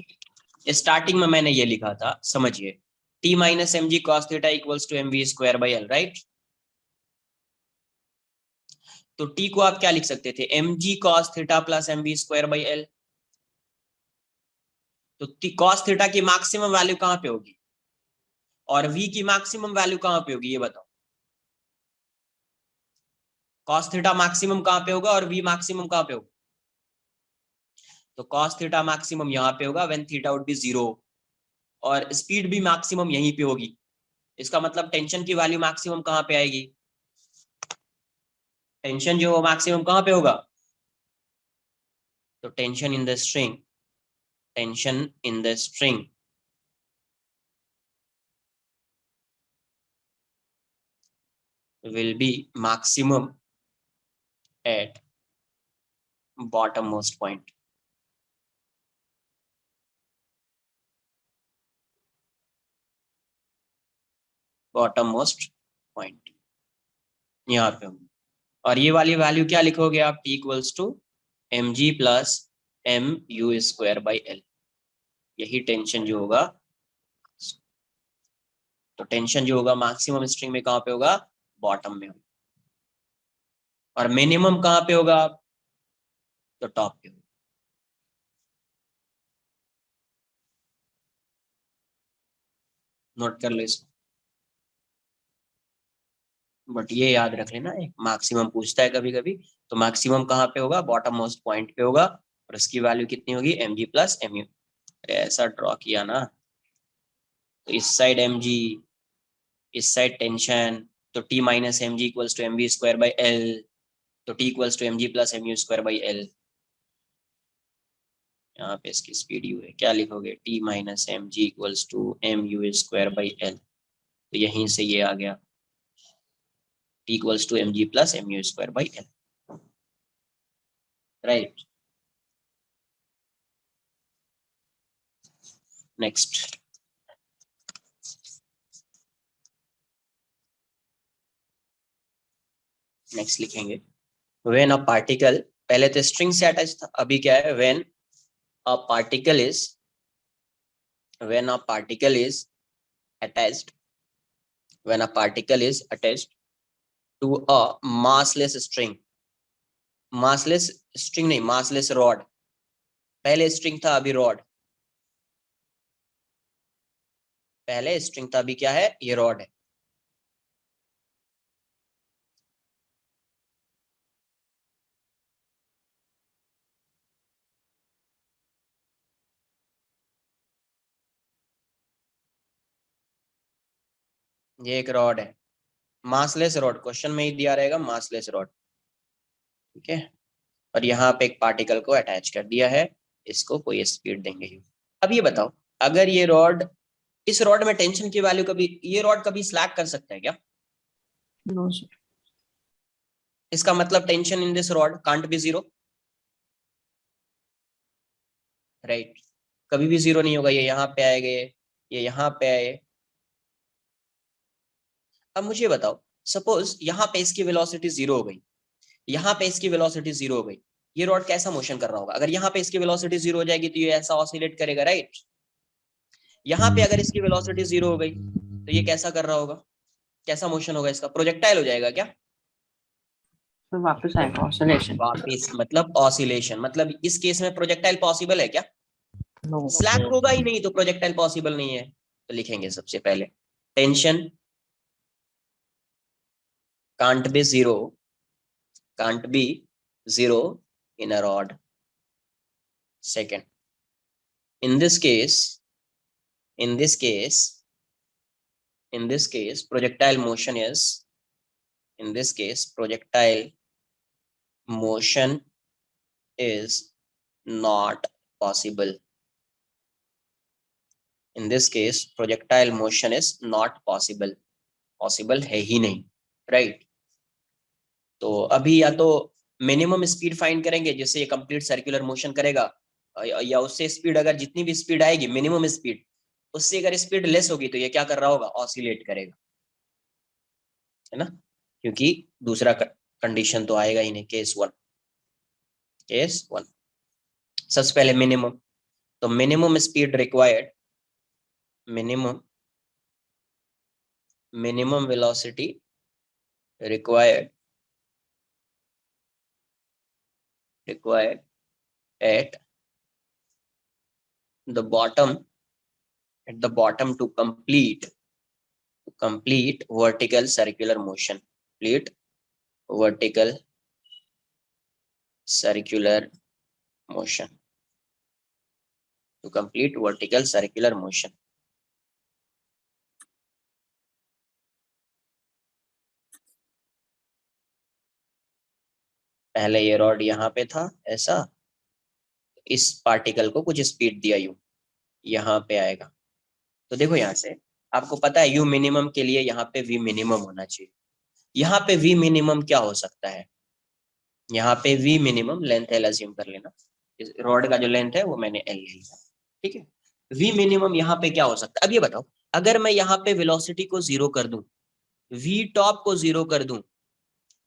स्टार्टिंग में मैंने ये लिखा था, समझिए, T minus M G cos theta equals to M we square by L, right. तो टी को आप क्या लिख सकते थे, M G cos theta plus M we square by L. तो कॉस थीटा की मैक्सिमम वैल्यू कहां पे होगी, और v की मैक्सिमम वैल्यू कहां पे होगी, ये बताओ। कॉस थीटा मैक्सिमम कहां पे होगा और v मैक्सिमम कहां पे होगा, तो कॉस थीटा मैक्सिमम यहां पे होगा व्हेन थीटा वुड बी 0, और स्पीड भी मैक्सिमम यहीं पे होगी। इसका मतलब टेंशन की वैल्यू मैक्सिमम कहां पे आएगी, टेंशन जो मैक्सिमम कहां पे होगा, तो tension in the string, tension in the string will be maximum at bottom most point, bottom most point यहाँ पे होगी। और ये वाली वैल्यू क्या लिखोगे आप, T equals to M G plus M you square by L. यही टेंशन जो होगा, तो टेंशन जो होगा मैक्सिमम स्ट्रिंग में कहाँ पे होगा, बॉटम में होगा, और मिनिमम कहाँ पे होगा, तो टॉप पे होगा। नोट कर लो इसको, बट ये याद रख लेना, एक मैक्सिमम पूछता है कभी कभी, तो मैक्सिमम कहाँ पे होगा, बॉटम मोस्ट पॉइंट पे होगा, और इसकी वैल्यू कितनी होगी, एम जी प्लस एम यू। ऐसा ड्रॉ किया ना, तो इस साइड एम जी, इस साइड टेंशन, तो T minus M G equals to M we square by L, तो T equals to M G plus M you square by l. यहाँ पे इसकी स्पीड यू है, क्या लिखोगे, T minus M G equals to m you square by L, तो यहीं से ये आ गया, T equals to M G plus M you square by L, right. Next, next लिखेंगे, व्हेन अ पार्टिकल, पहले तो स्ट्रिंग से अटैच था, अभी क्या है, when a particle is, when a particle is attached, when a particle is attached to a massless string, massless string नहीं, massless rod, पहले स्ट्रिंग था अभी रॉड, पहले स्ट्रिंग था अभी क्या है, ये रॉड है। ये एक रॉड है, मासलेस रॉड, क्वेश्चन में ही दिया रहेगा मासलेस रॉड, ठीक है। और यहाँ पे एक पार्टिकल को अटैच कर दिया है, इसको कोई स्पीड देंगे। अब ये बताओ, अगर ये रॉड, इस रॉड में टेंशन की वैल्यू कभी, ये रॉड कभी स्लैक कर सकता है क्या, नो सर। इसका मतलब tension in this rod can't be zero, right, कभी भी जीरो नहीं होगा, ये यहाँ पे आएगा, ये यहाँ पे आए। अब मुझे बताओ, सपोज यहाँ पे इसकी वेलोसिटी जीरो हो गई, यहाँ पे इसकी वेलोसिटी जीरो हो गई, ये रॉड कैसा मोशन कर रहा होगा, अगर यहाँ पे इसकी वेलोसिटी जीरो हो जाएगी तो ये ऐसा ऑसिलेट करेगा, राइट। यहाँ पे अगर इसकी वेलोसिटी जीरो हो गई तो ये कैसा कर रहा होगा, कैसा मोशन होगा इसका, प्रोजेक्टाइल हो जाएगा क्या, तो वापस आएगा ऑसिलेशन। वापिस मतलब ऑसिलेशन, मतलब इस केस में प्रोजेक्टाइल पॉसिबल है क्या, नो। स्लैक होगा ही नहीं, तो प्रोजेक्टाइल पॉसिबल नहीं है। तो लिखेंगे सबसे पहले, tension can't be zero, can't be zero in a rod. Second, in this case, in this case, in this case projectile motion is, in this case projectile motion is not possible, in this case projectile motion is not possible, possible है ही नहीं, राइट। तो अभी या तो मिनिमम स्पीड फाइंड करेंगे जिससे ये कंप्लीट सर्कुलर मोशन करेगा, या उससे स्पीड, अगर जितनी भी स्पीड आएगी मिनिमम स्पीड, उससे अगर स्पीड लेस होगी तो ये क्या कर रहा होगा, ऑसिलेट करेगा, है ना, क्योंकि दूसरा कंडीशन तो आएगा ही नहीं, केस वन, केस वन। सबसे पहले मिनिमम, तो minimum speed required, minimum, minimum velocity required, required at the bottom, at the bottom to complete vertical circular motion, complete vertical circular motion, to complete vertical circular motion। पहले ये रॉड यहाँ पे था ऐसा, इस पार्टिकल को कुछ स्पीड दिया यू, यहाँ पे आएगा, तो देखो यहाँ से आपको पता है यू मिनिमम के लिए यहाँ पे वी मिनिमम होना चाहिए, यहाँ पे वी मिनिमम क्या हो सकता है, यहाँ पे v minimum length L assume कर लेना, रॉड का जो लेंथ है वो मैंने एल ले लिया, ठीक है। v मिनिमम यहाँ पे क्या हो सकता है, अब ये बताओ, अगर मैं यहाँ पे वेलोसिटी को 0 कर दूं, v टॉप को 0 कर दूं,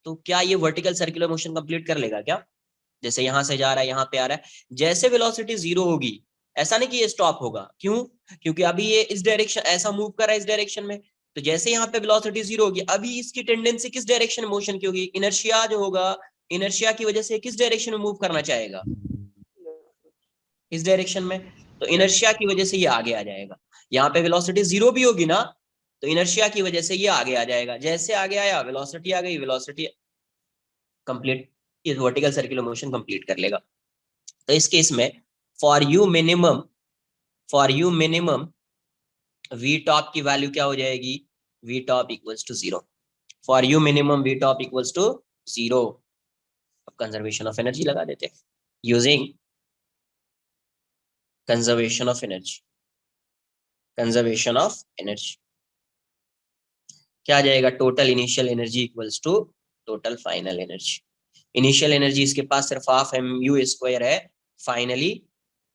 तो क्या ये वर्टिकल सर्कुलर मोशन कंप्लीट कर लेगा क्या? जैसे यहां से जा रहा है, यहाँ पे आ रहा है, जैसे वेलोसिटी 0 होगी, ऐसा नहीं कि ये स्टॉप होगा, क्यों? क्योंकि अभी ये इस डायरेक्शन ऐसा मूव कर रहा है, इस डायरेक्शन में, तो जैसे यहाँ पे वेलोसिटी 0 होगी, अभी इसकी टेंडेंसी किस डायरेक्शन में मोशन की होगी? इनर्शिया जो होगा, इनर्शिया की वजह से किस डायरेक्शन में मूव करना चाहेगा? इस डायरेक्शन में। तो इनर्शिया की वजह से ये आगे आ जाएगा। यहाँ पे वेलोसिटी 0 भी होगी ना, तो इनर्शिया की वजह से ये आगे आ जाएगा, जैसे आगे आया वेलोसिटी आ गई, वेलोसिटी कंप्लीट, ये वर्टिकल सर्कुलर मोशन कंप्लीट कर लेगा। तो इस केस में for U minimum V top की वैल्यू क्या हो जाएगी? V top equals to 0। For U minimum V top equals to 0। अब कंजर्वेशन ऑफ एनर्जी लगा देते हैं, using conservation of energy. Conservation of energy क्या आ जाएगा? Total initial energy equals to total final energy. Initial energy इसके पास सिर्फ हाफ mu² है, finally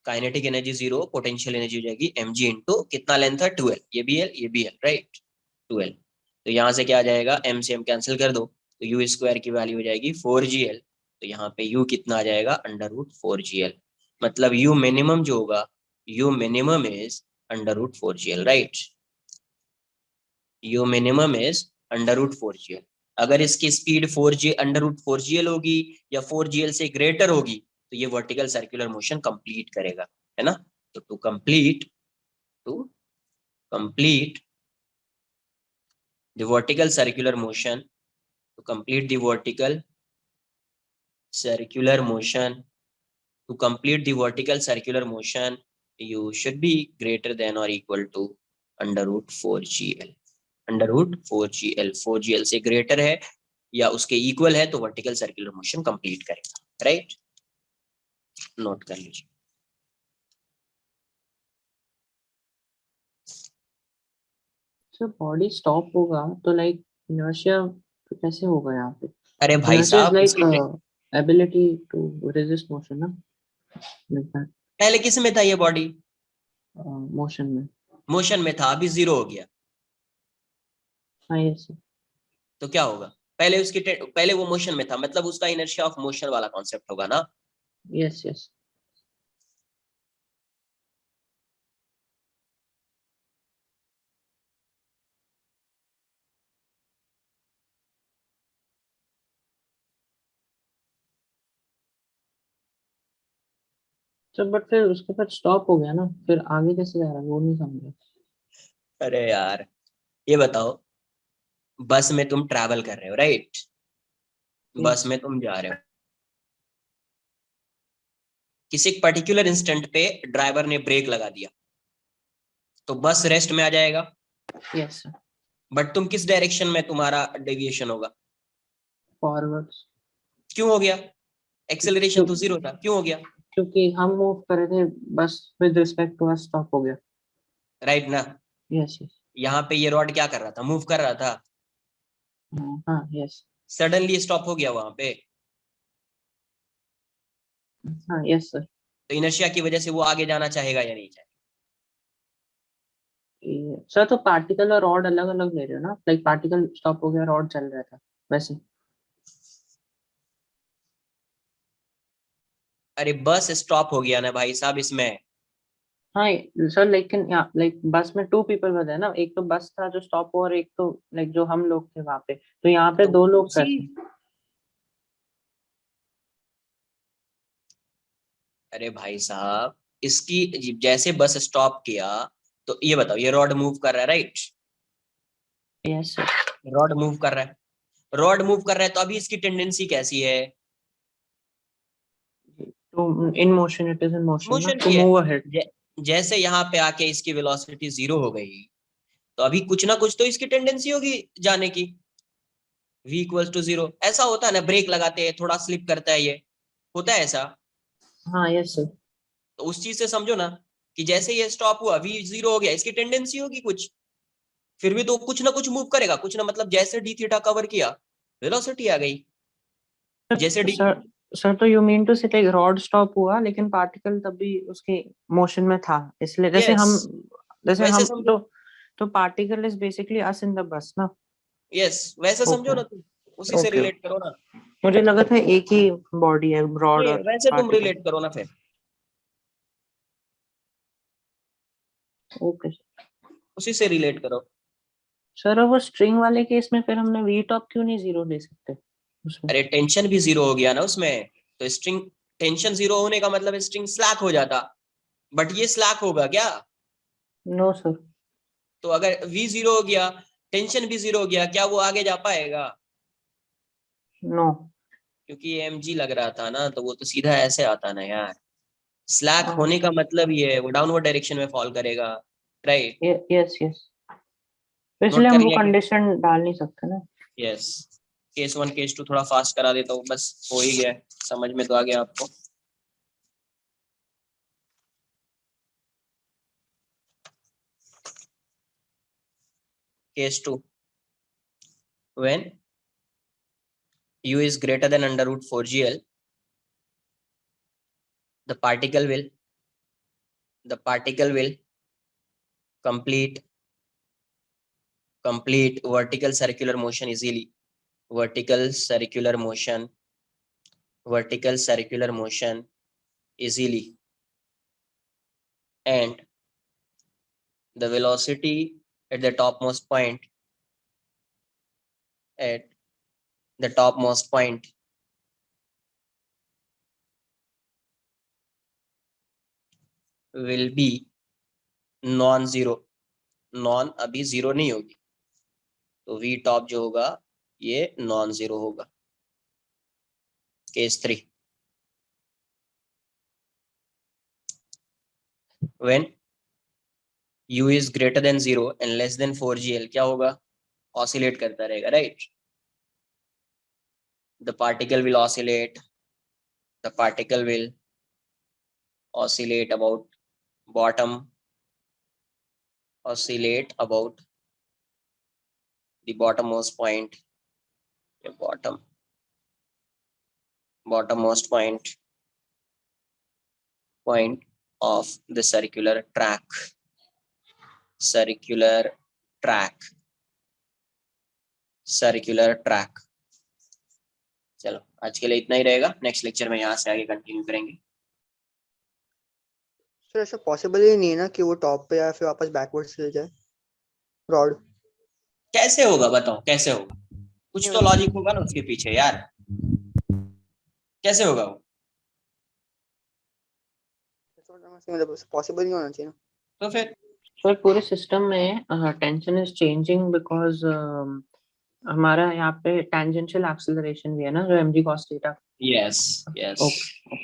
kinetic energy 0, potential energy हो जाएगी mg इंटू कितना लेंथ है 12, ये भी एल, ये भी एल, राइट 12। तो यहाँ से क्या आ जाएगा, m से m कैंसिल कर दो, तो u² की वैल्यू हो जाएगी 4gl। तो यहाँ पे u कितना आ जाएगा? √4gl। मतलब u मिनिमम जो होगा, u minimum is √4gl, right. u minimum is √4gl। अगर इसकी स्पीड 4g √4gl होगी या 4gl से ग्रेटर होगी, तो ये वर्टिकल सर्कुलर मोशन कंप्लीट करेगा, है ना। तो to complete the vertical circular motion, to complete the vertical circular motion, to complete the vertical circular motion, you should be greater than or equal to √4gl। √4gl, 4gl से ग्रेटर है या उसके इक्वल है तो वर्टिकल सर्कुलर मोशन कंप्लीट करेगा, राइट। नोट कर लीजिए। सर बॉडी स्टॉप होगा तो लाइक इनर्शिया कैसे होगा यहाँ पे? अरे भाई इनर्शिया इज साहब, like ability to resist motion ना, पहले किस में था ये बॉडी? मोशन में। मोशन में था, अभी 0 हो गया, हाँ यस सर। तो क्या होगा? पहले वो मोशन में था, मतलब उसका इनर्शिया ऑफ मोशन वाला कॉन्सेप्ट होगा ना। Yes yes. सर बट फिर उसके बाद स्टॉप हो गया ना, फिर आगे कैसे जा रहा है वो नहीं समझा। अरे यार, ये बताओ, बस में तुम ट्रैवल कर रहे हो, राइट। बस में तुम जा रहे हो, किसी पर्टिकुलर इंस्टेंट पे ड्राइवर ने ब्रेक लगा दिया, तो बस रेस्ट में आ जाएगा। Yes sir. बट तुम किस डायरेक्शन में तुम्हारा डेविएशन होगा? फॉरवर्ड। क्यों हो गया? एक्सेलरेशन तो 0 था, क्यों हो गया? क्योंकि हम मूव कर रहे थे, बस with respect to us stop हो गया। राइट ना। Yes yes. यहाँ पे ये रॉड क्या कर रहा था? मूव कर रहा था, हाँ यस। सडनली स्टॉप हो गया वहां पे, हाँ यस सर। तो इनर्शिया की वजह से वो आगे जाना चाहेगा या नहीं चाहेगा? सर तो पार्टिकल और रॉड अलग अलग ले रहे हो ना, लाइक पार्टिकल स्टॉप हो गया, रॉड चल रहा था वैसे। अरे बस स्टॉप हो गया ना भाई साहब इसमें। हाँ सर, लेकिन यहाँ लाइक बस में 2 पीपल बचे ना, एक तो बस था जो स्टॉप हुआ और एक तो लाइक जो हम लोग थे वहां पे, तो यहाँ पे तो 2 लोग उसी, थे। अरे भाई साहब, इसकी जैसे बस स्टॉप किया, तो ये बताओ, ये रॉड मूव कर रहा है, right. Yes sir. Rod move कर रहा है, रॉड मूव कर रहा है, तो अभी इसकी टेंडेंसी कैसी है? तो in motion, it is in motion ना, मोशन टू की है। Move ahead. जैसे यहाँ पे आके इसकी वेलोसिटी 0 हो गई, तो अभी कुछ ना कुछ तो इसकी टेंडेंसी होगी जाने की, v इक्वल्स टू 0। ऐसा होता है ना, ब्रेक लगाते हैं थोड़ा स्लिप करता है, ये होता है ऐसा। हाँ यस सर। तो उस चीज से समझो ना, कि जैसे ये स्टॉप हुआ, v 0 हो गया, इसकी टेंडेंसी होगी कुछ, फिर भी तो कुछ ना कुछ मूव करेगा, कुछ ना, मतलब जैसे d थीटा कवर किया, वेलोसिटी आ गई। जैसे डी सर तो यू मीन टू से लाइक रॉड स्टॉप हुआ लेकिन पार्टिकल तब भी उसके मोशन में था, इसलिए जैसे Yes, हम वैसे समझो। तो particle is basically us in the bus ना। यस, वैसे समझो ओके ना तुम, उसी से ओके, रिलेट करो ना। मुझे लगा था एक ही बॉडी है रॉड नहीं, और वैसे तुम पार्टिकल। रिलेट करो ना फिर, ओके उसी से रिलेट करो। सर, वो स्ट्रिंग वाले केस में फिर हमने वी टॉप क्यों नहीं जीरो ले सकते उसमें? अरे टेंशन भी जीरो हो गया ना उसमें, तो स्ट्रिंग टेंशन जीरो होने का मतलब स्ट्रिंग स्लैक हो जाता, बट ये स्लैक होगा क्या? No sir. तो अगर वी जीरो हो गया, टेंशन भी जीरो हो गया, क्या वो आगे जा पाएगा? नो। क्योंकि ये mg लग रहा था ना, तो वो तो सीधा ऐसे आता ना यार। स्लैक होने का मतलब ये है वो डाउनवर्ड डायरेक्शन में फॉल करेगा, राइट? यस यस, तो नोट इसलिए कर हम वो लिया क्या? कंडीशन डाल नहीं सकते ना। यस। केस 1 केस 2 थोड़ा फास्ट करा देता हूँ, बस हो ही गया, समझ में तो आ गया आपको। Case 2, when u is greater than under root 4gl, the particle will complete vertical circular motion easily. vertical circular motion easily, and the velocity at the topmost point will be non-zero. Non अभी जीरो नहीं होगी, तो v टॉप जो होगा ये नॉन जीरो होगा। Case 3, when u is greater than 0 and less than 4gl, क्या होगा? ऑसिलेट करता रहेगा, right? the particle will oscillate about bottom, oscillate about the bottommost point, the bottommost point of the circular track, चलो आज के लिए इतना ही रहेगा, नेक्स्ट लेक्चर में यहाँ से आगे कंटिन्यू करेंगे। सर ऐसा पॉसिबल ही नहीं है ना कि वो टॉप पे या फिर वापस बैकवर्ड चले जाए रॉड। कैसे होगा बताओ, कैसे होगा? कुछ तो लॉजिक होगा ना उसके पीछे यार, कैसे होगा वो? मतलब पॉसिबल नहीं होना चाहिए ना। तो फिर सर पूरे सिस्टम में टेंशन इज चेंजिंग बिकॉज हमारा यहाँ पे टेंजेंशियल एक्सेलरेशन भी है ना, जो mg cos theta. Yes yes okay